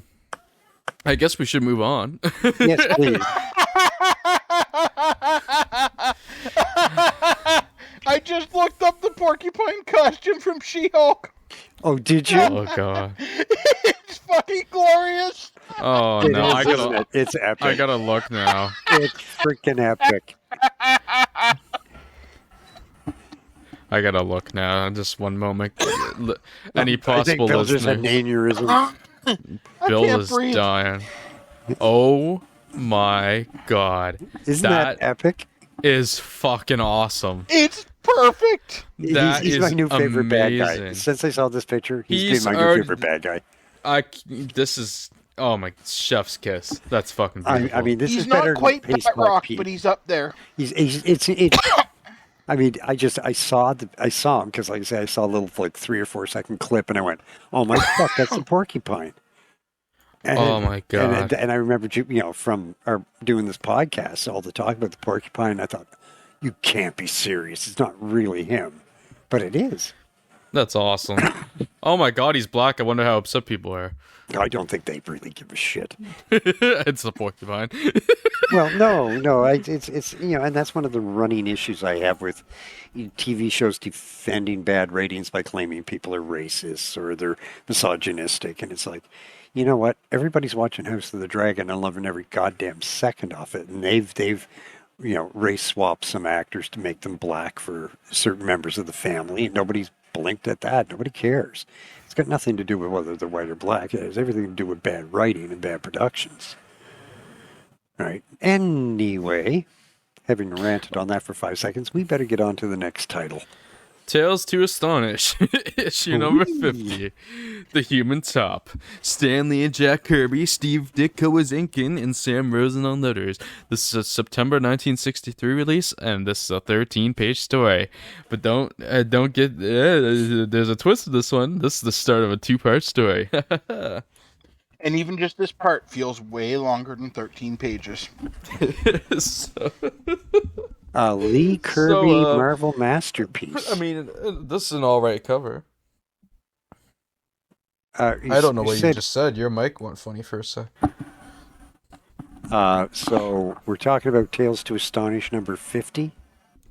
guess we should move on. Yes, please. I just looked up the Porcupine costume from She-Hulk. Oh, did you? Oh god. It's fucking glorious. Oh no, it's epic. I gotta look now. It's freaking epic. I gotta look now. Just one moment. Any I think possible Bill just had listeners? an aneurysm. Bill can't is breathe. dying. Oh my god. Isn't that epic? Is fucking awesome. It's perfect. That He's my is new favorite bad guy. amazing. Since I saw this picture, he's He's been my new already- favorite bad guy. This is my chef's kiss. That's fucking beautiful. I mean, this He's is better not quite than Pace that Black rock, Pete. but he's up there. It's I mean, I saw him because, like I said, I saw a little 3 or 4 second clip, and I went, "Oh my fuck, that's the porcupine!" And, oh my god! And I remember, from our doing this podcast, all the talk about the porcupine. I thought, you can't be serious. It's not really him, but it is. That's awesome. Oh my god, he's black. I wonder how upset people are. I don't think they really give a shit. It's the porcupine. Well, no, it's and that's one of the running issues I have with TV shows defending bad ratings by claiming people are racist or they're misogynistic, and it's like, you know what? Everybody's watching House of the Dragon and loving every goddamn second of it, and they've race swapped some actors to make them black for certain members of the family. Nobody's blinked at that. Nobody cares. It's got nothing to do with whether they're white or black. It has everything to do with bad writing and bad productions. Right. Anyway, having ranted on that for 5 seconds, we better get on to the next title. Tales to Astonish, issue number 50, The Human Top. Stanley and Jack Kirby, Steve Ditko is inking, and Sam Rosen on letters. This is a September 1963 release, and this is a 13-page story. But don't get, there's a twist to this one. This is the start of a 2-part story. And even just this part feels way longer than 13 pages. So... Lee Kirby Marvel masterpiece. I mean, this is an alright cover. I don't know what you just said. Your mic went funny for a sec. So we're talking about Tales to Astonish number 50?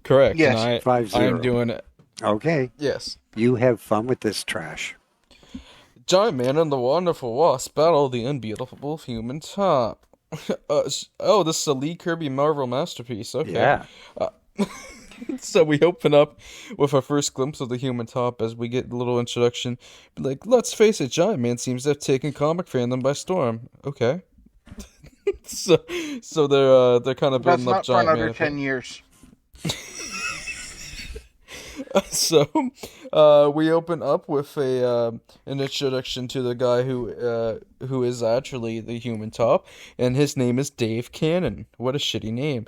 Correct. Yes. And 50. I am doing it. Okay. Yes. You have fun with this trash. Giant Man and the Wonderful Wasp battle the unbeatable Human Top. This is a Lee Kirby Marvel masterpiece. Okay. Yeah. So we open up with our first glimpse of the Human Top as we get a little introduction. Like, let's face it, Giant Man seems to have taken comic fandom by storm. Okay. so they're kind of That's building up not for Giant another Man. 10 years. So, we open up with an introduction to the guy who is actually the Human Top, and his name is Dave Cannon. What a shitty name.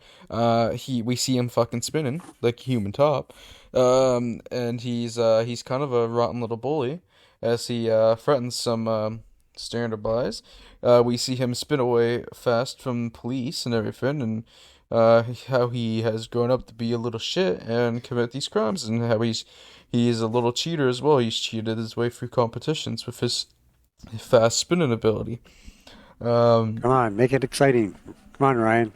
We see him fucking spinning like Human Top, and he's kind of a rotten little bully as he threatens some standard buys. We see him spin away fast from police and everything, and how he has grown up to be a little shit and commit these crimes, and how he is a little cheater as well. He's cheated his way through competitions with his fast spinning ability. Come on, make it exciting. Come on, Ryan.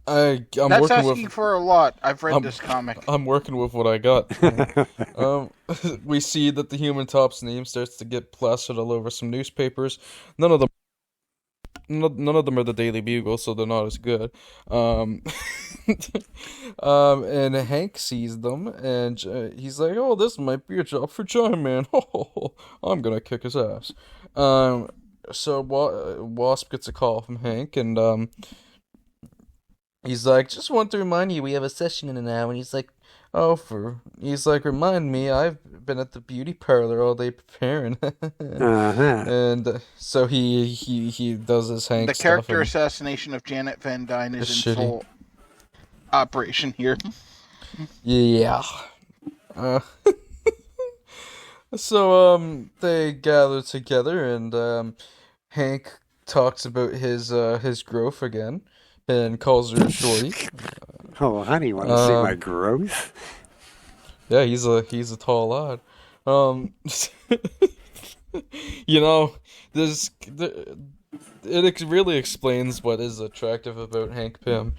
I'm That's working asking with for a lot. I've read this comic. I'm working with what I got. We see that the Human Top's name starts to get plastered all over some newspapers. None of them are the Daily Bugle, so they're not as good. And Hank sees them, and he's like, "Oh, this might be a job for Giant Man. I'm gonna kick his ass." So Wasp gets a call from Hank, and he's like, "Just want to remind you, we have a session in an hour." And he's like, "Remind me, I've been at the beauty parlor all day preparing." And so he does his Hank The stuff. character assassination of Janet Van Dyne is in full operation here. Yeah. So they gather together, and Hank talks about his growth again, and calls her shorty. Oh, honey, want to see my growth? Yeah, he's a tall lad. It really explains what is attractive about Hank Pym.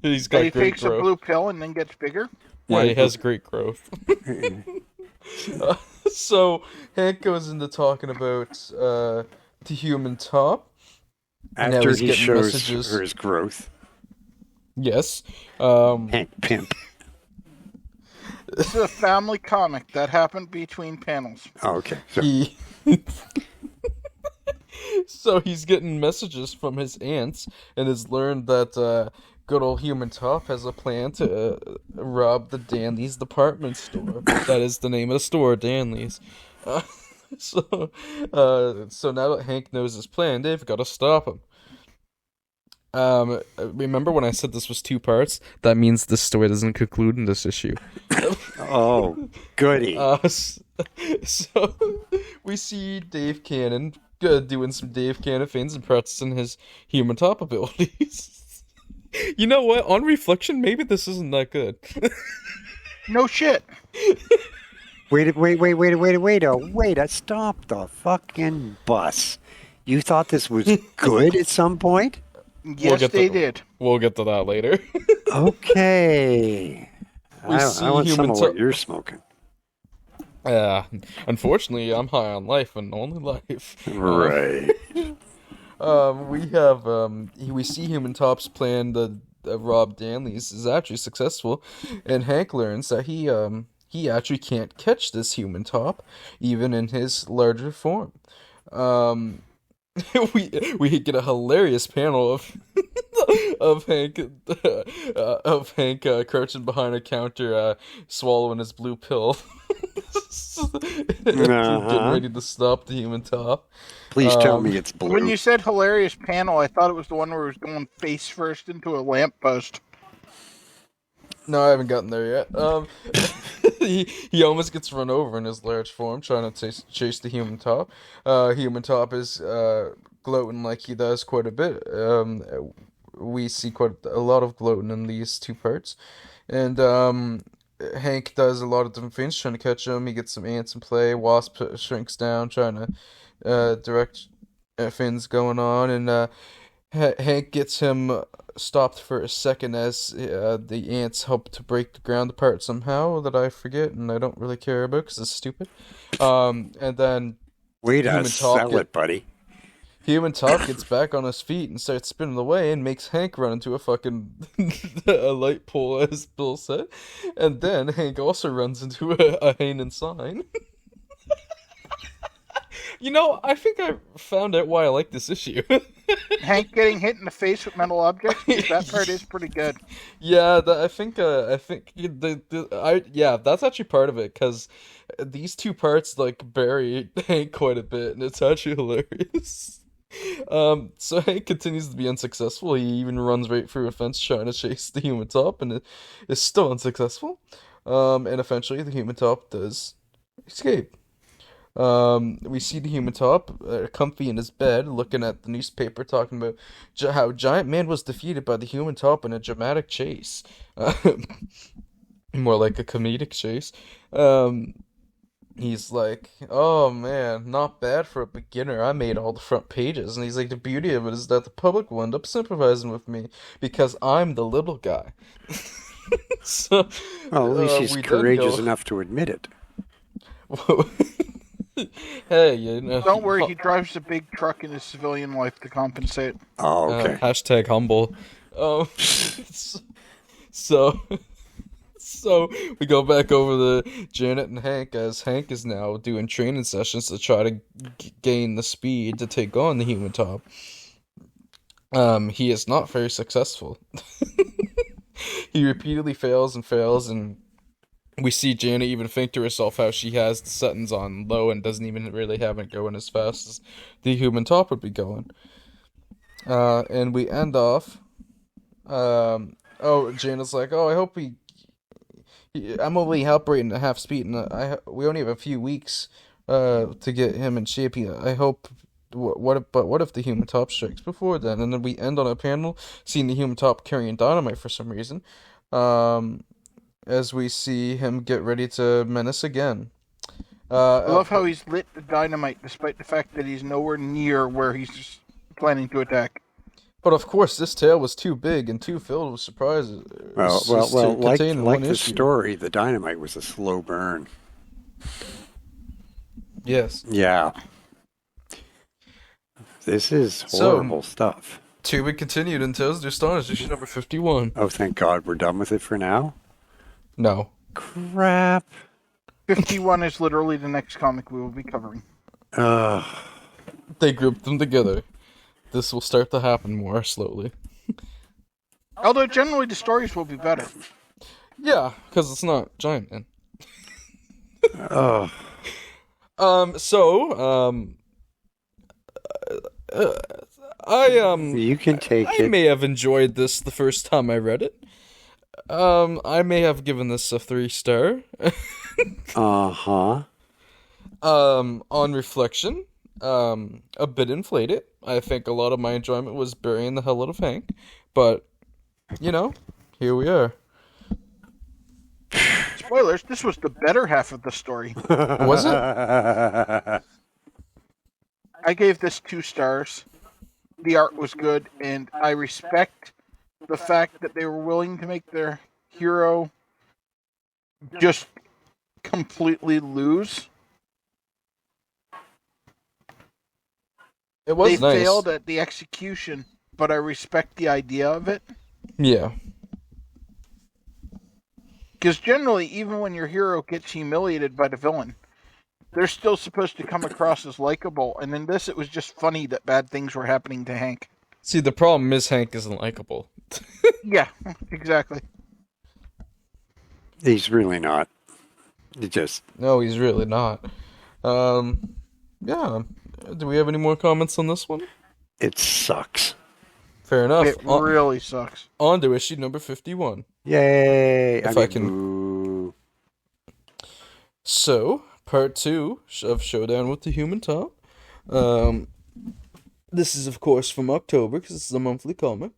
He's got He great takes a growth. blue pill and then gets bigger. Yeah, he has great growth. So Hank goes into talking about the Human Top. And now After he's he getting shows messages. her his growth. Yes. Hank Pimp. This is a family comic that happened between panels. Oh, okay. So, He so he's getting messages from his aunts and has learned that good old Human Top has a plan to rob the Danley's department store. That is the name of the store, Danley's. Uh, so now that Hank knows his plan, they've got to stop him. Remember when I said this was 2 parts? That means this story doesn't conclude in this issue. oh, goody. So we see Dave Cannon doing some Dave Cannon things and practicing his Human Top abilities. You know what? On reflection, maybe this isn't that good. No shit. Wait, stop the fucking bus. You thought this was good at some point? Yes, they did. We'll get to that later. Okay. I want some of what you're smoking. Unfortunately, I'm high on life and only life. Right. We see Human Top's plan to rob Danley's is actually successful, and Hank learns that he actually can't catch this Human Top, even in his larger form. We get a hilarious panel of Hank crouching behind a counter, swallowing his blue pill, getting ready to stop the Human Top. Please tell me it's blue. When you said hilarious panel, I thought it was the one where he was going face first into a lamppost. No, I haven't gotten there yet. He almost gets run over in his large form trying to chase the Human Top. Human Top is gloating like he does quite a bit. We see quite a lot of gloating in these 2 parts. And Hank does a lot of different things trying to catch him. He gets some ants in play. Wasp shrinks down trying to direct things going on. And Hank gets him stopped for a second as the ants help to break the ground apart somehow that I forget and I don't really care about because it's stupid. And then Way to sell it, buddy. Human Top gets back on his feet and starts spinning away and makes Hank run into a fucking a light pole, as Bill said. And then Hank also runs into a Hanen sign. You know, I think I found out why I like this issue. Hank getting hit in the face with metal objects. That part is pretty good. Yeah, that's actually part of it because these 2 parts like bury Hank quite a bit, and it's actually hilarious. So Hank continues to be unsuccessful. He even runs right through a fence trying to chase the Human Top, and it is still unsuccessful. And eventually, the Human Top does escape. We see the Human Top comfy in his bed, looking at the newspaper, talking about how Giant Man was defeated by the Human Top in a dramatic chase. More like a comedic chase. He's like, oh man, not bad for a beginner. I made all the front pages. And he's like, the beauty of it is that the public will end up sympathizing with me because I'm the little guy. So, well, at least he's courageous enough to admit it. Hey, you know. Don't worry, he drives a big truck in his civilian life to compensate. Oh, okay. Hashtag humble. So we go back over to Janet and Hank as Hank is now doing training sessions to try to gain the speed to take on the Human Top. He is not very successful. He repeatedly fails, and we see Janet even think to herself how she has the settings on low and doesn't even really have it going as fast as the Human Top would be going. And we end off. Janet's like, I hope I'm only operating at half speed, and we only have a few weeks to get him in shape. I hope. What if the Human Top strikes before then? And then we end on a panel seeing the Human Top carrying dynamite for some reason. As we see him get ready to menace again. I love how he's lit the dynamite despite the fact that he's nowhere near where he's just planning to attack. But of course, this tale was too big and too filled with surprises. Well, like the story, the dynamite was a slow burn. Yes. Yeah. This is horrible stuff. To be continued until Astonish issue number 51. Oh, thank God, we're done with it for now? No. Crap. 51 is literally the next comic we will be covering. They grouped them together. This will start to happen more slowly. Although generally the stories will be better. Yeah, because it's not Giant Man. Oh. You can take I it. may have enjoyed this the first time I read it. I may have given this a 3-star. Uh-huh. On reflection, a bit inflated. I think a lot of my enjoyment was burying the hell out of Hank, but, you know, here we are. Spoilers, this was the better half of the story. Was it? I gave this 2 stars. The art was good, and I respect the fact that they were willing to make their hero just completely lose. It was They nice. failed at the execution, but I respect the idea of it. Yeah. Because generally, even when your hero gets humiliated by the villain, they're still supposed to come across as likable. And in this, it was just funny that bad things were happening to Hank. See, the problem is Hank isn't likable. Yeah, exactly. He's really not. No, he's really not. Yeah. Do we have any more comments on this one? It sucks. Fair enough. It really sucks. On to issue number 51. Yay! If I can. So, part 2 of Showdown with the Human Top. This is, of course, from October, because it's a monthly comic.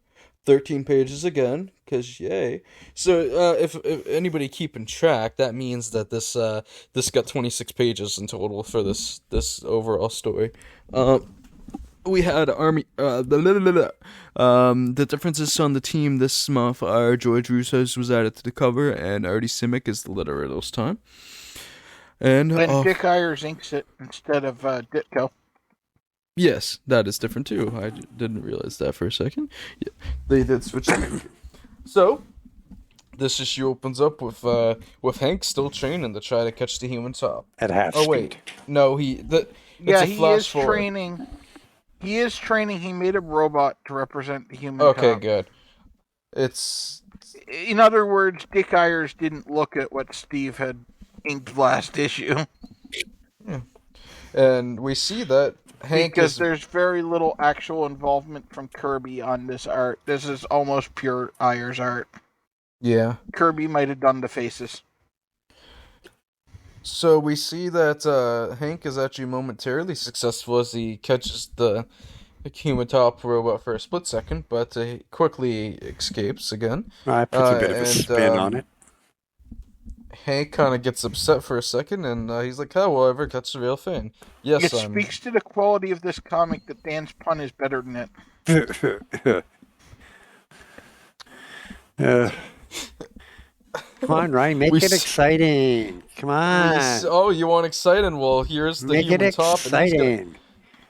13 pages again, because yay. So, if anybody keeping track, that means that this got 26 pages in total for this overall story. We had Army. The differences on the team this month are George Russo's was added to the cover, and Artie Simic is the letterer this time. And Dick Ayers inks it instead of Ditko. Yes, that is different too. I didn't realize that for a second. Yeah, they did switch. So, this issue opens up with Hank still training to try to catch the Human Top. At half Oh wait, no, He is forward. training. He is training. He made a robot to represent the Human Okay, Top. good. It's In other words, Dick Ayers didn't look at what Steve had inked last issue. Yeah. And we see that Hank because there's very little actual involvement from Kirby on this art. This is almost pure Ayers art. Yeah. Kirby might have done the faces. So we see that Hank is actually momentarily successful as he catches the Human Top robot for a split second, but he quickly escapes again. I put a bit of a spin on it. Hank kind of gets upset for a second, and he's like, "How will I ever catch the real thing?" Yes, it speaks to the quality of this comic that Dan's pun is better than it. Come on, Ryan, make it exciting. Come on. You want exciting? Well, here's the Make Human it Top. exciting.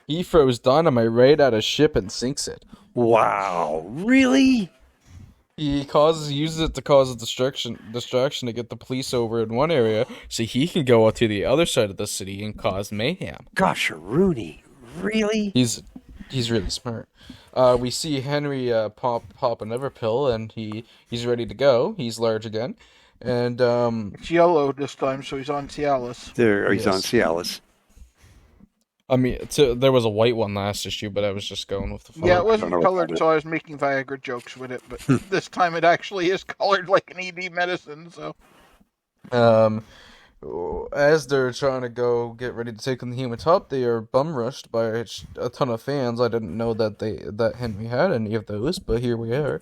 He throws dynamite right at a ship and sinks it. Wow, really? He uses it to cause a distraction to get the police over in one area, so he can go out to the other side of the city and cause mayhem. Gosh, Rooney, really? He's really smart. We see Henry pop another pill, and he's ready to go. He's large again, and it's yellow this time, so he's on Cialis. He's on Cialis. I mean, there was a white one last issue, but I was just going with the. Yeah, it wasn't colored, so I was making Viagra jokes with it. But this time, it actually is colored like an ED medicine. So, as they're trying to go get ready to take on the Human Top, they are bum rushed by a ton of fans. I didn't know that Henry had any of those, but here we are.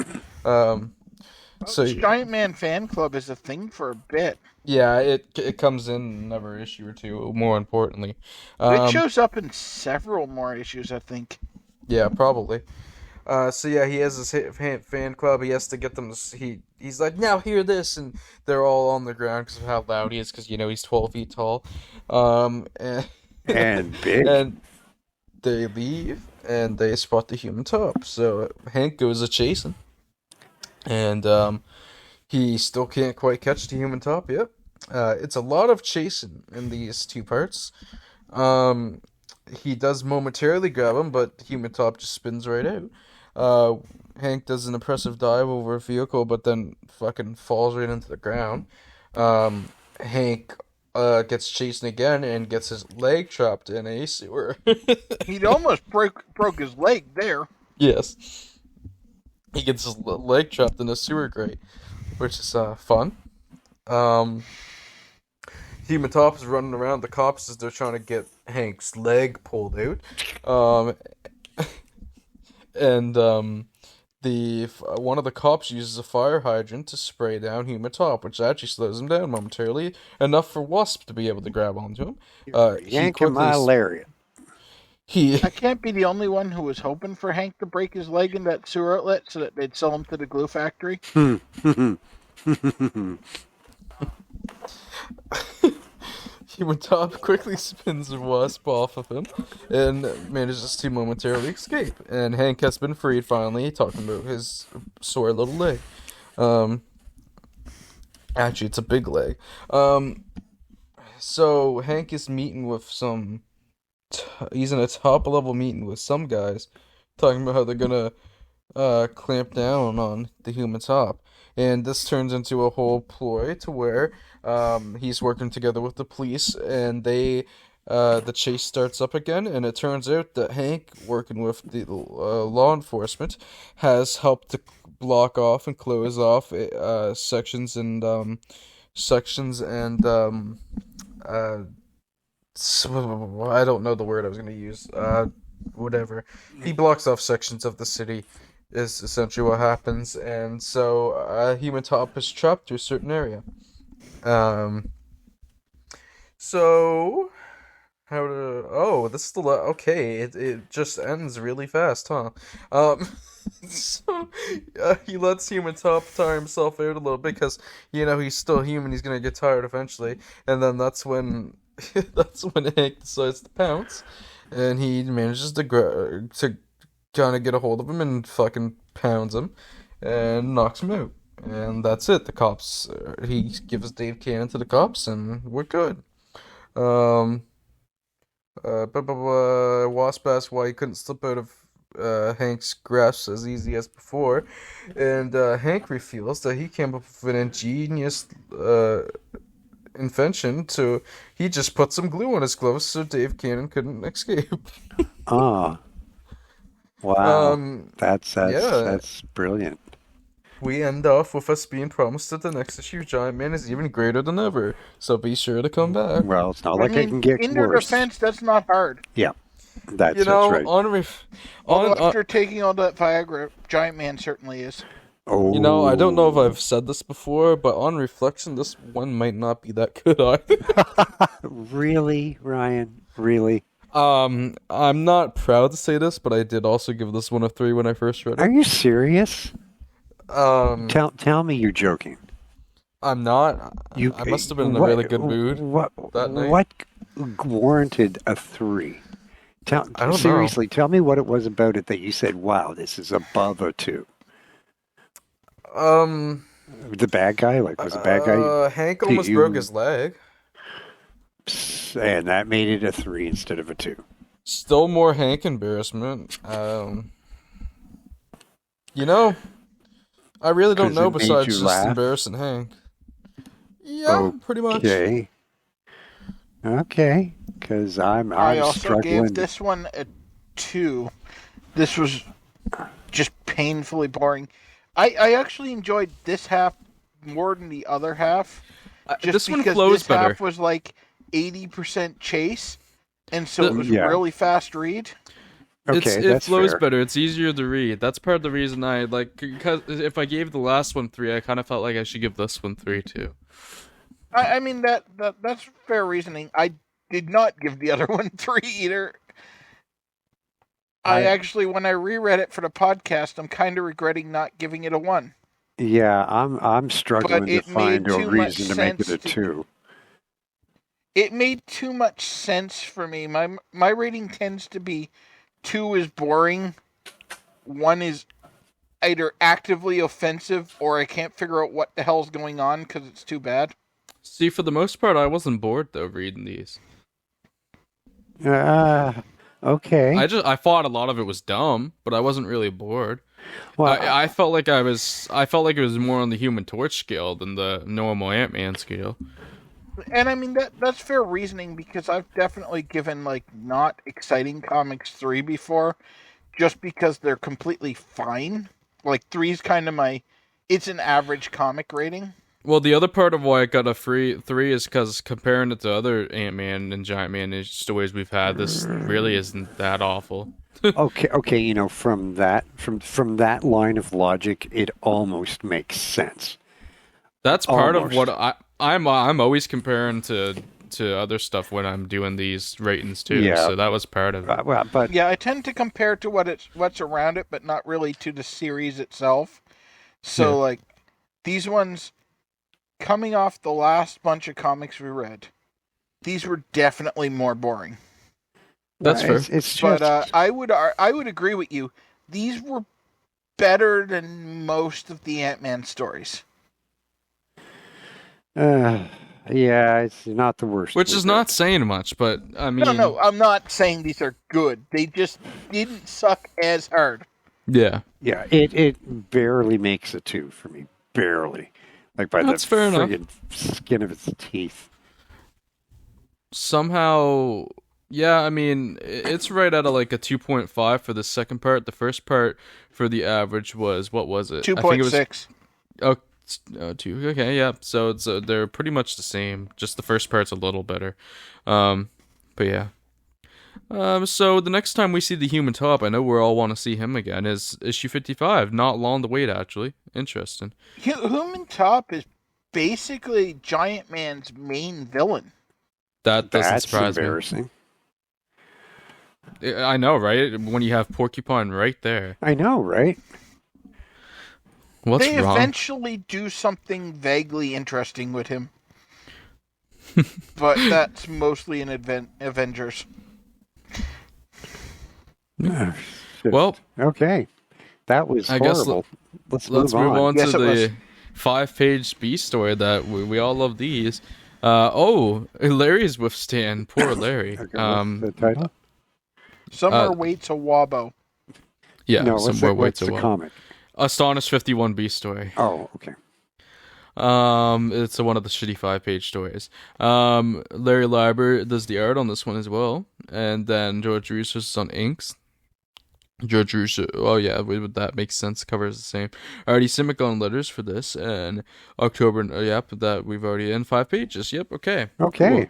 So this Giant Man fan club is a thing for a bit. Yeah, it comes in another issue or two. More importantly, it shows up in several more issues, I think. Yeah, probably. So yeah, he has his fan club. He has to get them. He's like, now hear this, and they're all on the ground because of how loud he is. Because he's 12 feet tall, and big. And they leave, and they spot the Human Top. So Hank goes a chasing, and He still can't quite catch the human top yet. It's a lot of chasing in these two parts. Um, he does momentarily grab him, but human top just spins right out. Uh, Hank does an impressive dive over a vehicle, but then fucking falls right into the ground. Hank gets chasing again and gets his leg trapped in a sewer. He'd almost broke his leg there. Yes. He gets his leg trapped in a sewer grate, which is fun. Um, Human Top is running around the cops as they're trying to get Hank's leg pulled out. Um, and the one of the cops uses a fire hydrant to spray down Human Top, which actually slows him down momentarily, enough for Wasp to be able to grab onto him. Yanking my lariat. I can't be the only one who was hoping for Hank to break his leg in that sewer outlet so that they'd sell him to the glue factory. Human Top quickly spins the Wasp off of him and manages to momentarily escape. And Hank has been freed finally, talking about his sore little leg. Actually, it's a big leg. So Hank is meeting with some. He's in a top level meeting with some guys, talking about how they're gonna clamp down on the Human Top. And this turns into a whole ploy to where he's working together with the police, and the chase starts up again. And it turns out that Hank, working with the law enforcement, has helped to block off and close off sections and I don't know the word I was gonna use. Whatever. He blocks off sections of the city is essentially what happens, and so Human Top is trapped to a certain area. So how to? Oh, this is the okay. It just ends really fast, huh? So he lets Human Top tire himself out a little bit because he's still human. He's gonna get tired eventually, and then that's when Hank decides to pounce, and he manages to kind of get a hold of him and fucking pounds him and knocks him out. And that's it. The cops, he gives Dave Cannon to the cops, and we're good. Wasp asks why he couldn't slip out of Hank's grasp as easy as before, and Hank reveals that he came up with an ingenious invention he just put some glue on his gloves so Dave Cannon couldn't escape. Oh. Wow. That's brilliant. We end off with us being promised that the next issue of Giant Man is even greater than ever, so be sure to come back. Well, it's not like it can get in their worse. defense, that's not hard. Yeah. That's right. After taking all that Viagra, Giant Man certainly is. Oh. I don't know if I've said this before, but on reflection, this one might not be that good either. Really, Ryan? Really? I'm not proud to say this, but I did also give this one a 3 when I first read it. Are you serious? Tell me you're joking. I'm not. I must have been in a really good mood that night. What warranted a 3? I don't seriously, know. Tell me what it was about it that you said, wow, this is above a 2. The bad guy? Was the bad guy? Hank almost broke his leg. And that made it a 3 instead of a 2. Still more Hank embarrassment. I really don't know besides just embarrassing Hank. Yeah, pretty much. Okay. Because I'm I also struggling. gave this one a 2. This was just painfully boring. I actually enjoyed this half more than the other half. Just this one because flows this better. half was like 80% chase, and so it was really fast read. Okay, it flows fair. better. It's easier to read. That's part of the reason I because if I gave the last one 3, I kind of felt like I should give this one 3 too. I mean that's fair reasoning. I did not give the other one 3 either. I actually, when I reread it for the podcast, I'm kind of regretting not giving it a 1. Yeah, I'm struggling to find a reason to make it a 2. It made too much sense for me. My rating tends to be 2 is boring, 1 is either actively offensive or I can't figure out what the hell's going on because it's too bad. See, for the most part, I wasn't bored though reading these. Okay. I thought a lot of it was dumb, but I wasn't really bored. Well, I felt like it was more on the Human Torch scale than the normal Ant-Man scale. And I mean that's fair reasoning because I've definitely given like not exciting comics 3 before, just because they're completely fine. Like 3 is kind of it's an average comic rating. Well, the other part of why I got a free 3 is because comparing it to other Ant-Man and Giant Man stories we've had, this really isn't that awful. okay. You know, from that line of logic, it almost makes sense. That's part of what I'm always comparing to other stuff when I'm doing these ratings too. Yeah. So that was part of it. But yeah, I tend to compare to what's around it, but not really to the series itself. So like these ones coming off the last bunch of comics we read, these were definitely more boring. That's fair. It's just... But I would agree with you. These were better than most of the Ant-Man stories. Yeah, it's not the worst. Which is not saying much, but I mean... No, I'm not saying these are good. They just didn't suck as hard. Yeah, it barely makes a 2 for me. Barely. Like by That's the fair friggin' enough. skin of its teeth. Somehow... Yeah, I mean, it's right at like a 2.5 for the second part. The first part for the average was, what was it? 2.6. Oh, 2. Okay, yeah. So it's they're pretty much the same. Just the first part's a little better. But yeah. So the next time we see the Human Top, I know we all want to see him again, is issue 55. Not long to wait, actually. Interesting. Human Top is basically Giant Man's main villain. That doesn't surprise me. That's embarrassing. I know, right? When you have Porcupine right there. I know, right? What's they wrong? eventually do something vaguely interesting with him. But that's mostly in Avengers. Well, okay. That was horrible. Let's move on yes, to the 5-page B story that we all love these. Larry's withstand. Poor Larry. The title? Summer Waits a Wabo. Yeah, no, Somewhere Waits a Wabo. What's the comic? Astonish 51B story. Oh, okay. It's one of the shitty 5-page stories. Larry Lieber does the art on this one as well, and then George Russo's on inks. George Russo, that makes sense. Cover is the same. Alrighty, Simic on letters for this, and October, that we've already in 5 pages. Yep, okay. Okay.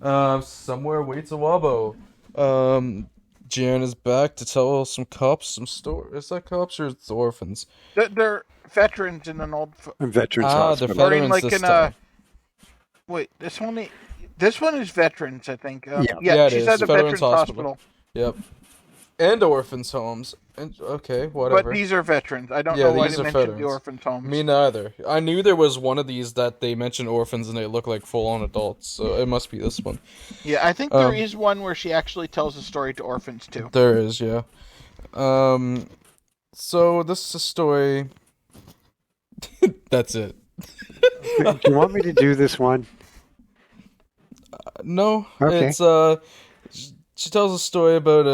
Cool. Somewhere Waits a Wabo. Jan is back to tell some cops some story. Is that cops or it's orphans? They're veterans in an old veterans hospital. They're veterans like this in time. Wait, this one is veterans, I think. Yeah, she's at a veterans hospital. Yep. And orphans homes. And okay, whatever. But these are veterans. I don't know why they mentioned veterans. the orphans homes. Me neither. I knew there was one of these that they mentioned orphans and they look like full-on adults, so it must be this one. Yeah, I think there is one where she actually tells a story to orphans too. There is, yeah. So this is a story. That's it. Do you want me to do this one? No. Okay. It's she tells a story about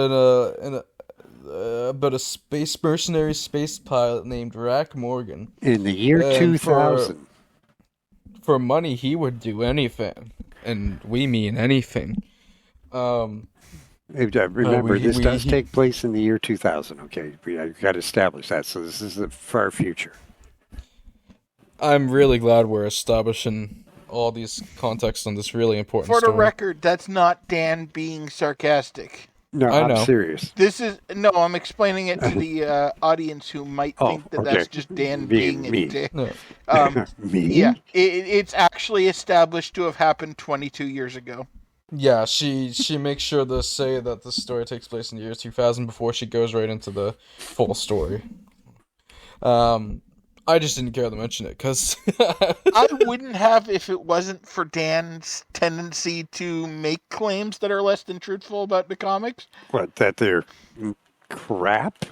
about a space mercenary space pilot named Rack Morgan. In the year 2000. For money, he would do anything, and we mean anything. Remember, this does take place in the year 2000. Okay, I've got to establish that. So this is the far future. I'm really glad we're establishing all these contexts on this really important story. For the story. record, that's not Dan being sarcastic. No, I'm serious. I'm explaining it to the audience who might think that that's just Dan being a dick. No. Me? Yeah, it's actually established to have happened 22 years ago. Yeah, she makes sure to say that the story takes place in the year 2000 before she goes right into the full story. I just didn't care to mention it, because... I wouldn't have if it wasn't for Dan's tendency to make claims that are less than truthful about the comics. What, that they're crap?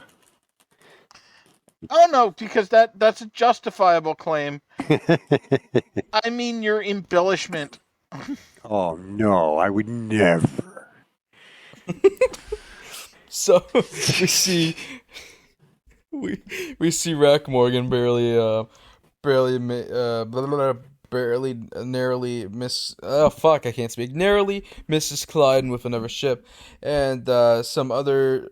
Oh no, because that's a justifiable claim. I mean your embellishment. Oh no, I would never. So we see we see Rack Morgan barely narrowly miss I can't speak, narrowly misses colliding with another ship, and some other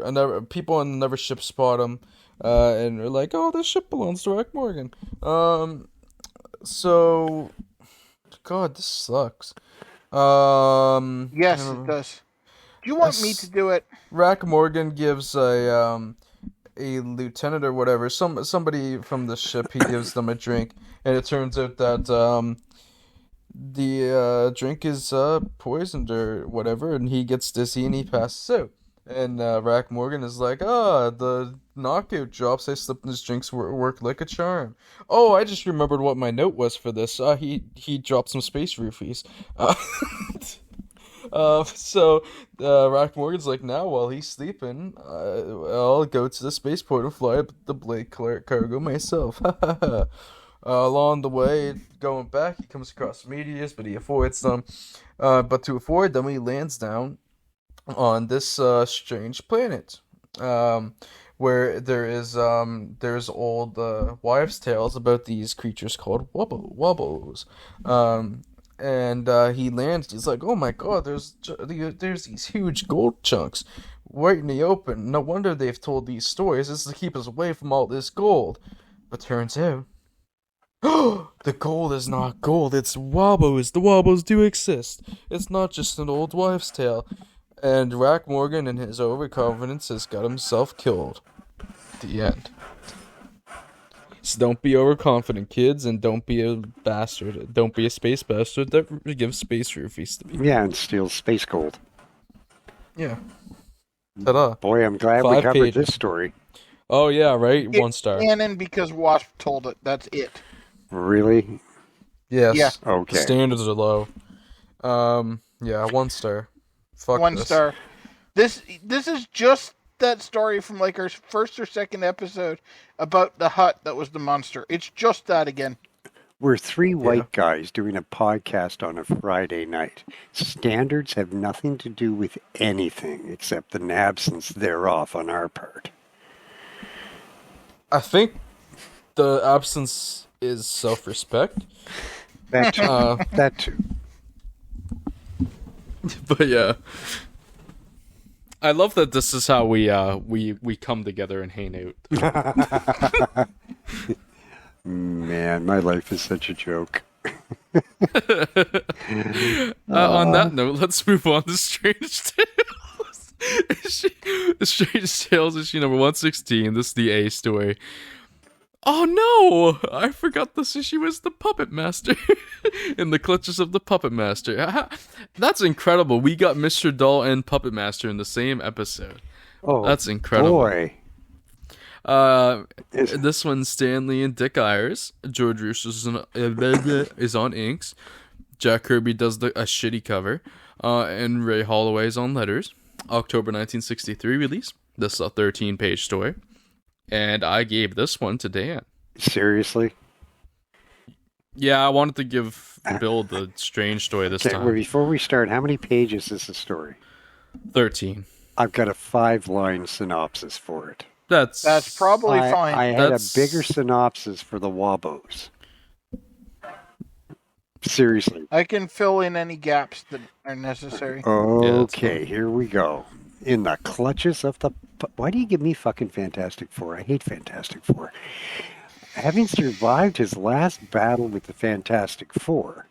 another people on another ship spot him, and they're like, oh, this ship belongs to Rack Morgan. So God, this sucks. Yes, it does. Do you want me to do it? Rack Morgan gives a lieutenant or whatever, somebody from the ship, he gives them a drink, and it turns out that the drink is poisoned or whatever, and he gets dizzy and he passes out. And Rack Morgan is like, the knockout drops I slipped in his drinks work like a charm. Oh, I just remembered what my note was for this. He dropped some space roofies. So Rack Morgan's like, now while he's sleeping, I'll go to the spaceport and fly up the Blake cargo myself. Along the way, going back, he comes across meteors, but he avoids them. But to avoid them, he lands down on this strange planet, where there's old wives' tales about these creatures called wobbos. And he lands. He's like, "Oh my God! There's these huge gold chunks right in the open. No wonder they've told these stories. This is to keep us away from all this gold." But turns out, the gold is not gold. It's wobbos. The wobbos do exist. It's not just an old wives' tale. And Rack Morgan, in his overconfidence, has got himself killed. The end. So don't be overconfident, kids, and don't be a bastard. Don't be a space bastard that gives space roofies to people. Yeah, and steals space gold. Yeah. Ta-da. Boy, I'm glad we 5 covered pages. this story. Oh, yeah, right? It's 1 star. canon because Wasp told it. That's it. Really? Yes. Yeah. Okay. The standards are low. Yeah, 1 star. Fuck 1 this. star. This is just that story from like our first or second episode about the hut that was the monster. It's just that again. We're 3 white guys doing a podcast on a Friday night. Standards have nothing to do with anything except an absence thereof on our part. I think the absence is self-respect. That too. That too. But yeah. I love that this is how we come together and hang out. Man, my life is such a joke. On that note, let's move on to Strange Tales. Strange Tales issue number 116. This is the A story. Oh no! I forgot this issue was the Puppet Master. In the clutches of the Puppet Master. That's incredible. We got Mr. Doll and Puppet Master in the same episode. Oh, that's incredible. Boy. This one's Stanley and Dick Ayers. George Russo is on inks. Jack Kirby does a shitty cover. And Ray Holloway is on letters. October 1963 release. This is a 13-page story. And I gave this one to Dan. Seriously? Yeah, I wanted to give Bill the strange story this time. Well, before we start, how many pages is the story? 13. I've got a 5-line synopsis for it. That's probably fine. I had a bigger synopsis for the Wobbos. Seriously. I can fill in any gaps that are necessary. Okay, here we go. In the clutches of the... Why do you give me fucking Fantastic Four? I hate Fantastic Four. Having survived his last battle with the Fantastic Four,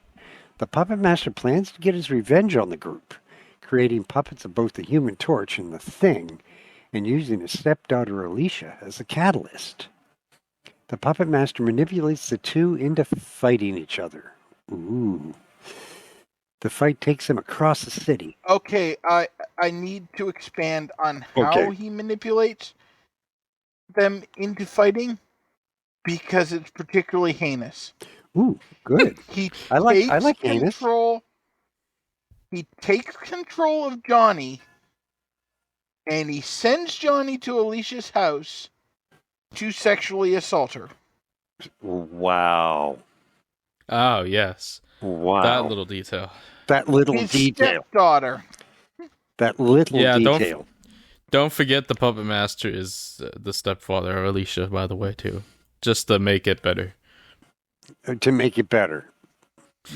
the Puppet Master plans to get his revenge on the group, creating puppets of both the Human Torch and the Thing, and using his stepdaughter Alicia as a catalyst. The Puppet Master manipulates the two into fighting each other. Ooh. The fight takes him across the city. Okay, I need to expand on how he manipulates them into fighting, because it's particularly heinous. Ooh, good. I like heinous. He takes control of Johnny and he sends Johnny to Alicia's house to sexually assault her. Wow. Oh, yes. Wow. That little detail. That little His detail. stepdaughter. That little Yeah, detail. Don't forget the puppet master is the stepfather of Alicia, by the way, too. Just to make it better. To make it better.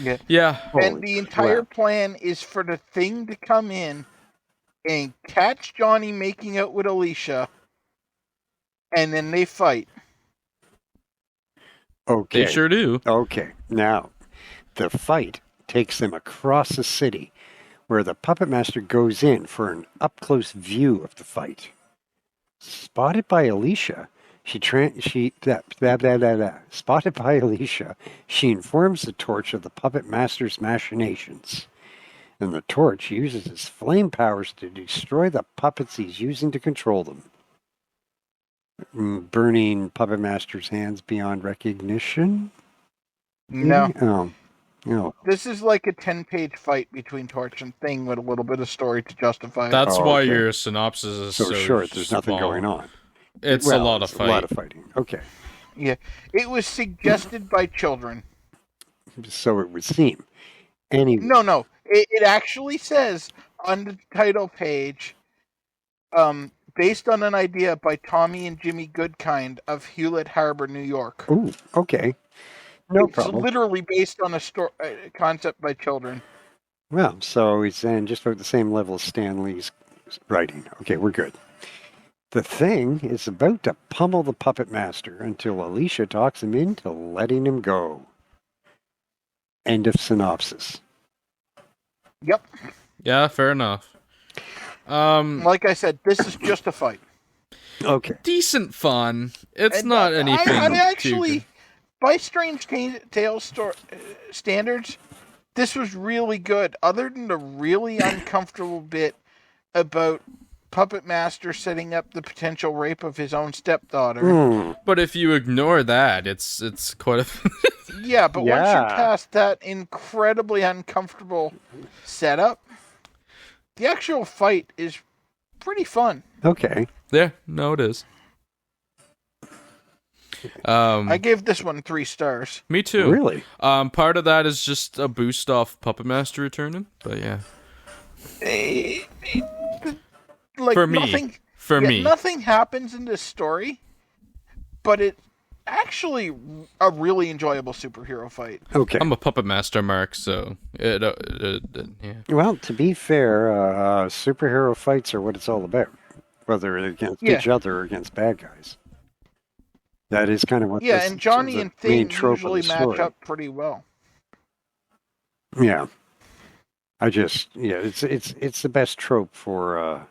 Yeah. Yeah. And the entire plan is for the Thing to come in and catch Johnny making out with Alicia, and then they fight. Okay. They sure do. Okay. Now, the fight takes them across the city, where the puppet master goes in for an up-close view of the fight. Spotted by Alicia, Spotted by Alicia, she informs the Torch of the puppet master's machinations. And the Torch uses his flame powers to destroy the puppets he's using to control them. Burning puppet master's hands beyond recognition? No. Oh. No. This is like a 10-page fight between Torch and Thing with a little bit of story to justify it. That's why okay. your synopsis is so short. There's nothing small. going on. It's a lot of fight. A lot of fighting. Okay. Yeah. It was suggested by children. So it would seem. Anyway. No. It actually says on the title page, based on an idea by Tommy and Jimmy Goodkind of Hewlett Harbor, New York. Ooh, okay. No problem. It's literally based on a concept by children. Well, so he's in just about the same level as Stan Lee's writing. Okay, we're good. The Thing is about to pummel the puppet master until Alicia talks him into letting him go. End of synopsis. Yep. Yeah, fair enough. Like I said, this is just a fight. Okay. Decent fun. It's And not anything. I too actually, good. by Strange Tales standards, this was really good. Other than the really uncomfortable bit about Puppet Master setting up the potential rape of his own stepdaughter. But if you ignore that, it's quite a. Yeah, but once Yeah. you're past that incredibly uncomfortable setup, the actual fight is pretty fun. Okay. Yeah, no, it is. I gave this one 3 stars. Me too. Really? Part of that is just a boost off Puppet Master returning, but yeah. Like For me. nothing, For me. nothing happens in this story, but it actually a really enjoyable superhero fight. Okay. I'm a Puppet Master, Mark, so yeah. Well, to be fair, superhero fights are what it's all about, whether against each other or against bad guys. That is kind of what. Yeah, this and Johnny sort of and the main Thing trope of the usually match story. up pretty well. Yeah, it's the best trope for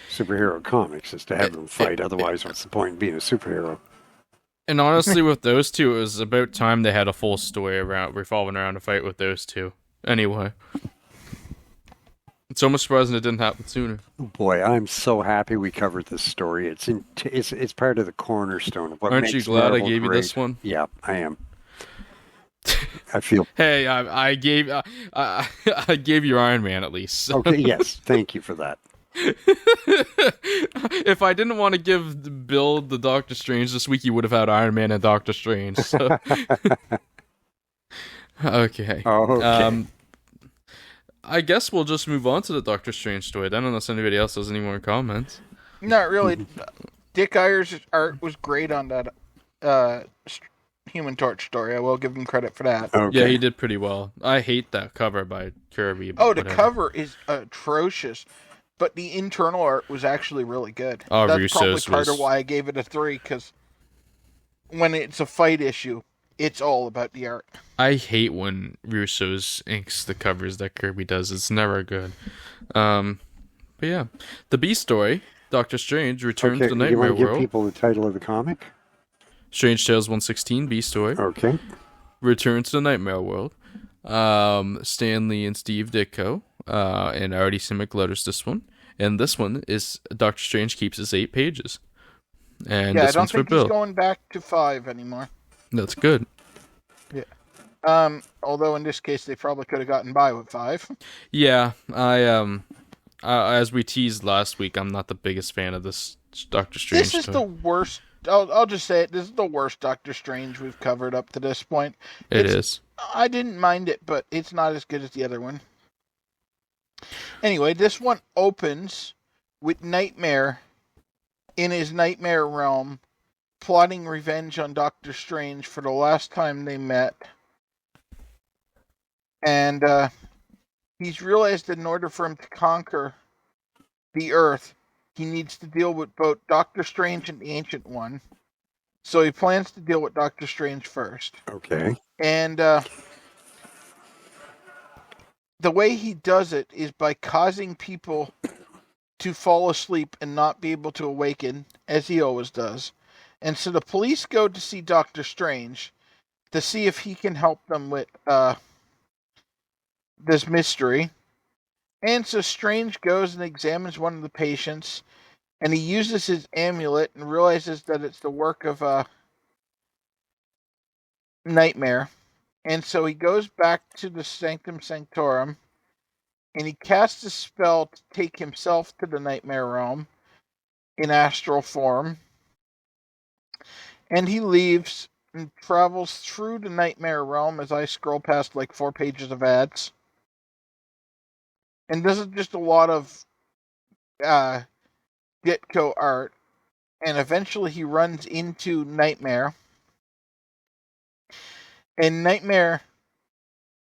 superhero comics is to have them fight. Otherwise, what's the point in being a superhero? And honestly, with those two, it was about time they had a full story revolving around a fight with those two. Anyway. It's almost surprising it didn't happen sooner. Boy, I'm so happy we covered this story. It's part of the cornerstone of what Aren't makes you glad Marvel I gave great. you this one? Yeah, I am. I feel Hey, I gave I gave you Iron Man at least. So. okay. Yes, thank you for that. If I didn't want to give Bill the Doctor Strange this week, you would have had Iron Man and Doctor Strange. So. Okay. Oh, okay. I guess we'll just move on to the Doctor Strange story then, unless anybody else has any more comments. Not really. Dick Ayer's art was great on that Human Torch story. I will give him credit for that. Okay. Yeah, he did pretty well. I hate that cover by Kirby. But Oh, the whatever. cover is atrocious, but the internal art was actually really good. Oh, That's probably Russo's part was- of why I gave it a 3, because when it's a fight issue, it's all about the art. I hate when Russo's inks the covers that Kirby does. It's never good. But yeah, the B story, Doctor Strange returns Okay, to the you want Nightmare to give World. people the title of the comic? Strange Tales 116 B story Okay. returns to the Nightmare World. Stan Lee and Steve Ditko, and Artie Simic letters this one. And this one is Doctor Strange keeps his 8 pages. And Yeah, I this don't one's for think he's Bill. going back to 5 anymore. That's good. Although in this case they probably could have gotten by with 5. Yeah, I as we teased last week, I'm not the biggest fan of this Doctor Strange. This is the worst. I'll just say it. This is the worst Doctor Strange we've covered up to this point. It is. I didn't mind it, but it's not as good as the other one. Anyway, this one opens with Nightmare in his nightmare realm, plotting revenge on Doctor Strange for the last time they met. And he's realized that in order for him to conquer the Earth, he needs to deal with both Doctor Strange and the Ancient One. So he plans to deal with Doctor Strange first. Okay. And the way he does it is by causing people to fall asleep and not be able to awaken, as he always does. And so the police go to see Doctor Strange to see if he can help them with this mystery. And so Strange goes and examines one of the patients, and he uses his amulet and realizes that it's the work of Nightmare. And so he goes back to the Sanctum Sanctorum, and he casts a spell to take himself to the Nightmare Realm in astral form. And he leaves and travels through the Nightmare Realm as I scroll past like 4 pages of ads. And this is just a lot of Ditko art. And eventually he runs into Nightmare. And Nightmare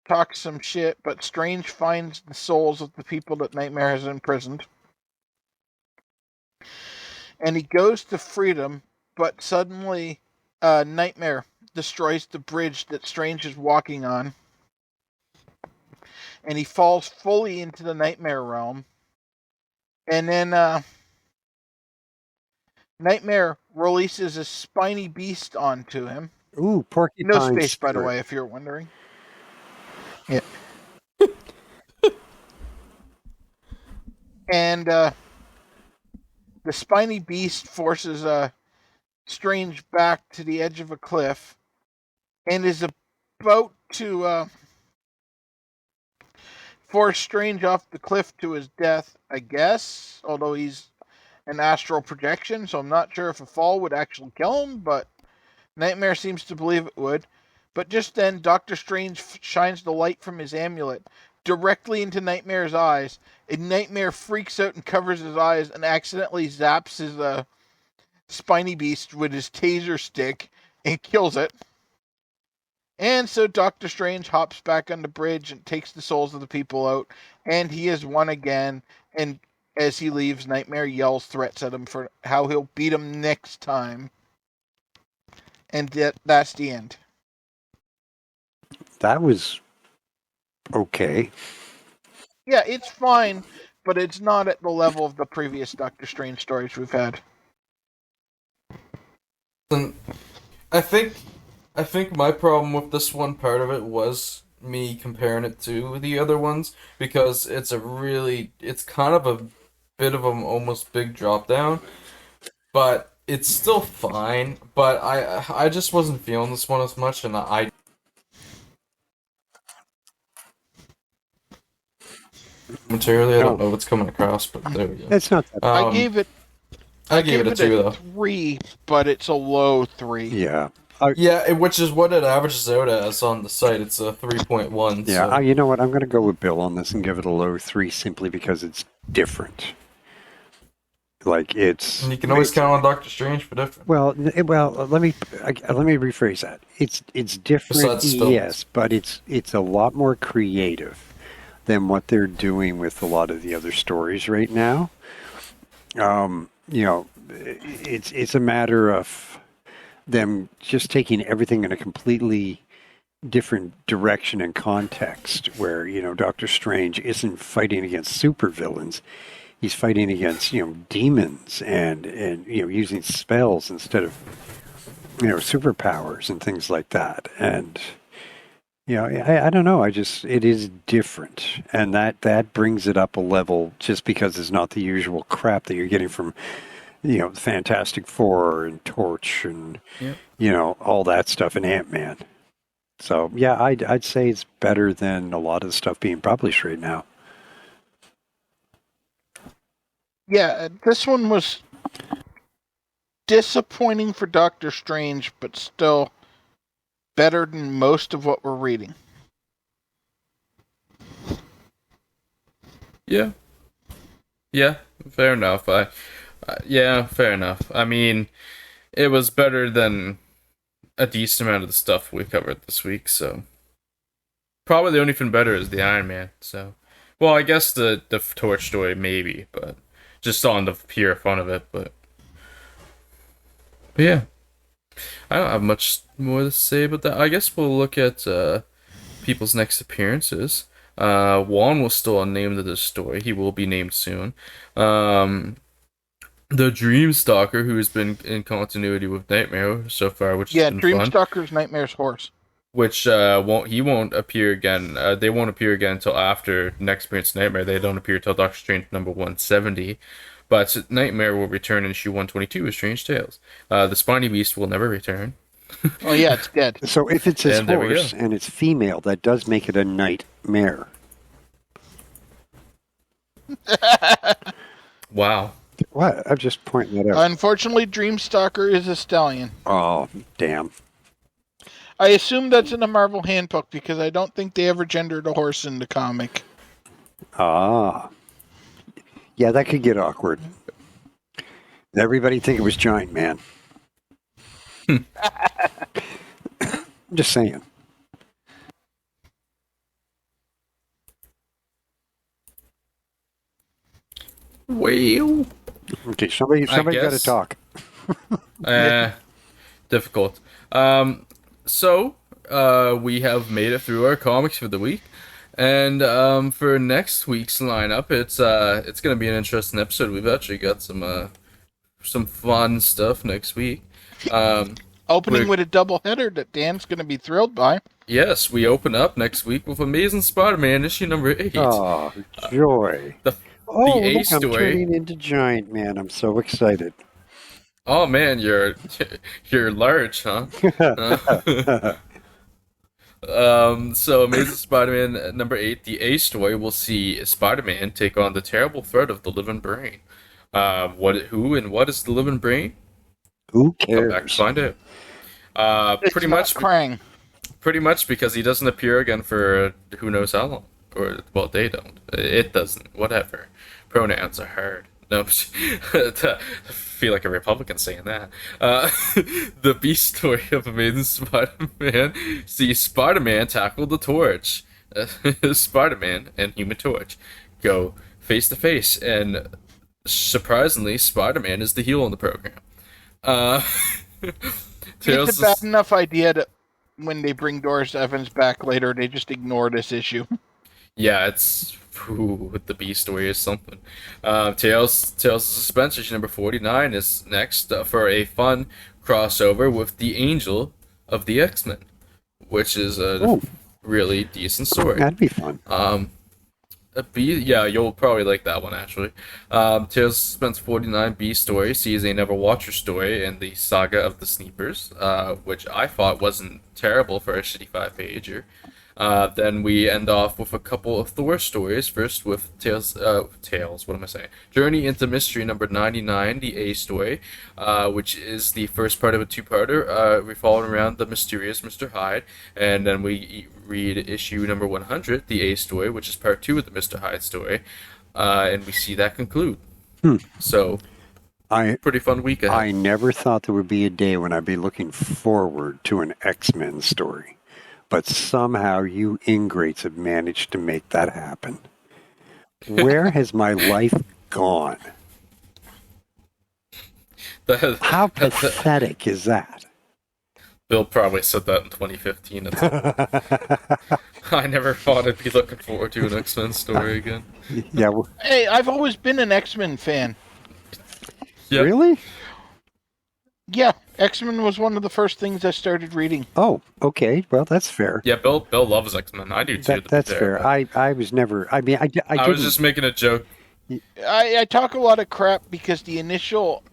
talks some shit, but Strange finds the souls of the people that Nightmare has imprisoned. And he goes to freedom, but suddenly Nightmare destroys the bridge that Strange is walking on. And he falls fully into the Nightmare Realm. And then Nightmare releases a spiny beast onto him. Ooh, porcupine. No space, by the way, if you're wondering. Yeah. And the spiny beast forces Strange back to the edge of a cliff and is about to force Strange off the cliff to his death, I guess. Although he's an astral projection, so I'm not sure if a fall would actually kill him, but Nightmare seems to believe it would. But just then, Doctor Strange shines the light from his amulet directly into Nightmare's eyes, and Nightmare freaks out and covers his eyes and accidentally zaps his spiny beast with his taser stick and kills it. And so Doctor Strange hops back on the bridge and takes the souls of the people out, and he has won again. And as he leaves, Nightmare yells threats at him for how he'll beat him next time. And that's the end. That was okay. Yeah, it's fine, but it's not at the level of the previous Doctor Strange stories we've had. And I think my problem with this one, part of it was me comparing it to the other ones, because it's kind of a bit of an almost big drop down, but it's still fine. But I just wasn't feeling this one as much, and I materially I don't know what's coming across, but there we go. It's not that. I gave it a 2 though. 3, but it's a low 3. Yeah. Which is what it averages out as on the site. It's a 3.1. Yeah, so. you know what? I'm going to go with Bill on this and give it a low 3 simply because it's different. Like it's. And you can always count on Doctor Strange for different. Well, let me rephrase that. It's different, yes, but it's a lot more creative than what they're doing with a lot of the other stories right now. It's a matter of them just taking everything in a completely different direction and context, where Doctor Strange isn't fighting against supervillains. He's fighting against demons and using spells instead of superpowers and things like that. And I don't know. It is different, and that brings it up a level, just because it's not the usual crap that you're getting from Fantastic Four and Torch and all that stuff in Ant-Man. So yeah, I'd say it's better than a lot of the stuff being published right now. Yeah, this one was disappointing for Doctor Strange, but still better than most of what we're reading. Yeah. Yeah, fair enough. Yeah, fair enough. I mean, it was better than a decent amount of the stuff we covered this week, so probably the only thing better is the Iron Man. So, well, I guess the Torch story maybe, but just on the pure fun of it. But yeah, I don't have much more to say about that. I guess we'll look at people's next appearances. Juan was still unnamed in this story. He will be named soon. The Dreamstalker, who's been in continuity with Nightmare so far, which has been fun. Dreamstalker's Nightmare's horse. Which won't appear again. They won't appear again until after next appearance Nightmare. They don't appear till Doctor Strange number 170. But Nightmare will return in issue 122 of Strange Tales. The Spiny Beast will never return. Oh yeah, it's dead. So if it's his And there we horse go. and it's female, that does make it a nightmare. Wow. What? I'm just pointing that out. Unfortunately, Dreamstalker is a stallion. Oh, damn. I assume that's in the Marvel handbook because I don't think they ever gendered a horse in the comic. Ah. Yeah, that could get awkward. Everybody think it was Giant Man. I'm just saying. Well. Okay, somebody got to guess. talk. Difficult. So we have made it through our comics for the week, and for next week's lineup, it's gonna be an interesting episode. We've actually got some fun stuff next week. Opening with a doubleheader that Dan's going to be thrilled by. Yes, we open up next week with Amazing Spider-Man issue number 8. Oh, joy. The Oh, A look, I'm story. turning into Giant Man. I'm so excited. Oh man, you're large, huh? So Amazing Spider-Man number 8, the A story, will see Spider-Man take on the terrible threat of the Living Brain. Who and what is the Living Brain? Who Come back to cares? find out. It's Pretty not much, Krang. pretty much because he doesn't appear again for who knows how long. Or well, they don't. It doesn't. Whatever. Pronouns are hard. No, I feel like a Republican saying that. The B story of Amazing Spider-Man sees Spider-Man tackle the Torch. Spider-Man and Human Torch go face to face, and surprisingly, Spider-Man is the heel in the program. It's a bad enough idea that when they bring Doris Evans back later, they just ignore this issue. Yeah, the B story is something. Tales of Suspense issue number 49 is next for a fun crossover with the Angel of the X-Men, which is a really decent story. That'd be fun. Yeah, you'll probably like that one actually. Tales of Suspense 49 B story sees a Never Watcher story in the Saga of the Sneakers, which I thought wasn't terrible for a shitty 5-pager. Then we end off with a couple of Thor stories. First with Tales. What am I saying? Journey into Mystery number 99, the A story, which is the first part of a two-parter revolving around the mysterious Mr. Hyde. And then we read issue number 100, the A story, which is part 2 of the Mr. Hyde story. And we see that conclude. So, pretty fun week ahead. I never thought there would be a day when I'd be looking forward to an X-Men story. But somehow you ingrates have managed to make that happen. Where has my life gone? How pathetic is that? Bill probably said that in 2015. I never thought I'd be looking forward to an X-Men story again. Yeah. Well, Hey, I've always been an X-Men fan. Yep. Really? Yeah, X-Men was one of the first things I started reading. Oh, okay. Well, that's fair. Yeah, Bill loves X-Men. I do too. That's fair. I was never. I mean, I was just making a joke. I talk a lot of crap because the initial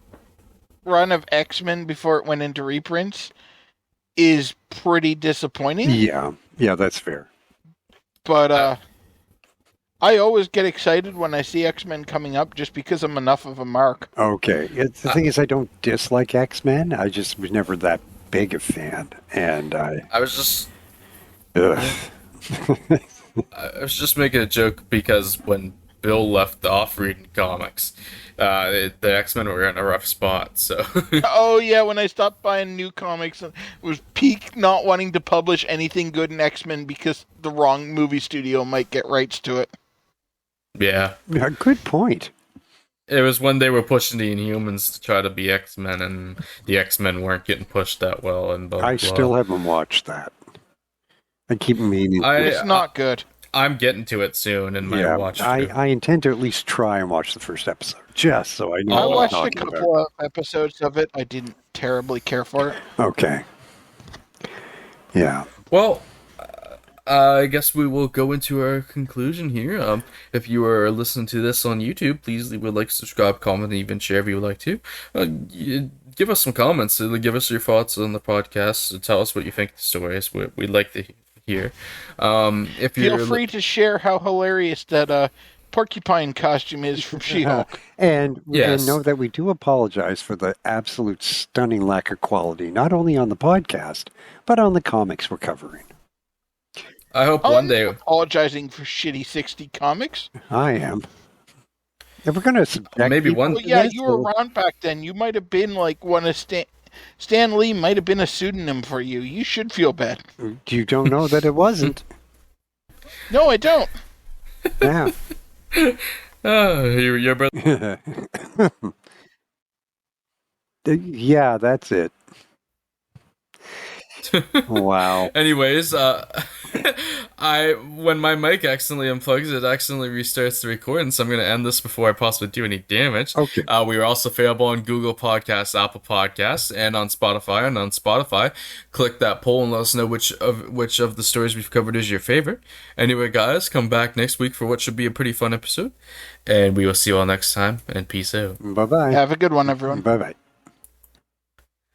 run of X-Men before it went into reprints is pretty disappointing. Yeah, that's fair. But I always get excited when I see X-Men coming up just because I'm enough of a mark. Okay. The thing is, I don't dislike X-Men. I just was never that big a fan. And I was just ugh. I was just making a joke because when Bill left off reading comics, the X-Men were in a rough spot. So Oh yeah, when I stopped buying new comics, it was peak not wanting to publish anything good in X-Men because the wrong movie studio might get rights to it. yeah, Yeah, good point. it was when they were pushing the Inhumans to try to be X-Men, and the X-Men weren't getting pushed that well. And blah, blah, I still haven't watched that. I keep meaning. It's not good. I'm getting to it soon in my watch. I intend to at least try and watch the first episode, just so I know I what I'm watched a talking couple of episodes of it. I didn't terribly care for it. about. Okay. Yeah. Well, I guess we will go into our conclusion here. If you are listening to this on YouTube, please leave a like, subscribe, comment, and even share if you would like to. Give us some comments. Give us your thoughts on the podcast. Tell us what you think of the stories. We'd like to hear. If you're Feel free to share how hilarious that porcupine costume is from She-Hulk. And Yes. know that we do apologize for the absolute stunning lack of quality, not only on the podcast, but on the comics we're covering. I hope one day. Apologizing for shitty 60 comics. I am. If we're going to subject Maybe people one- Well, to yeah, this, you were we'll- around back then. You might have been like one of Stan Lee might have been a pseudonym for you. You should feel bad. You don't know that it wasn't. No, I don't. Yeah. Your brother. Yeah, that's it. Wow. Anyways, when my mic accidentally unplugs, it accidentally restarts the recording, so I'm going to end this before I possibly do any damage. Okay. We are also available on Google Podcasts, Apple Podcasts, and on Spotify. And on Spotify, click that poll and let us know which of the stories we've covered is your favorite. Anyway, guys, come back next week for what should be a pretty fun episode, and we will see you all next time. And peace out. Bye-bye. Have a good one, everyone. Bye-bye.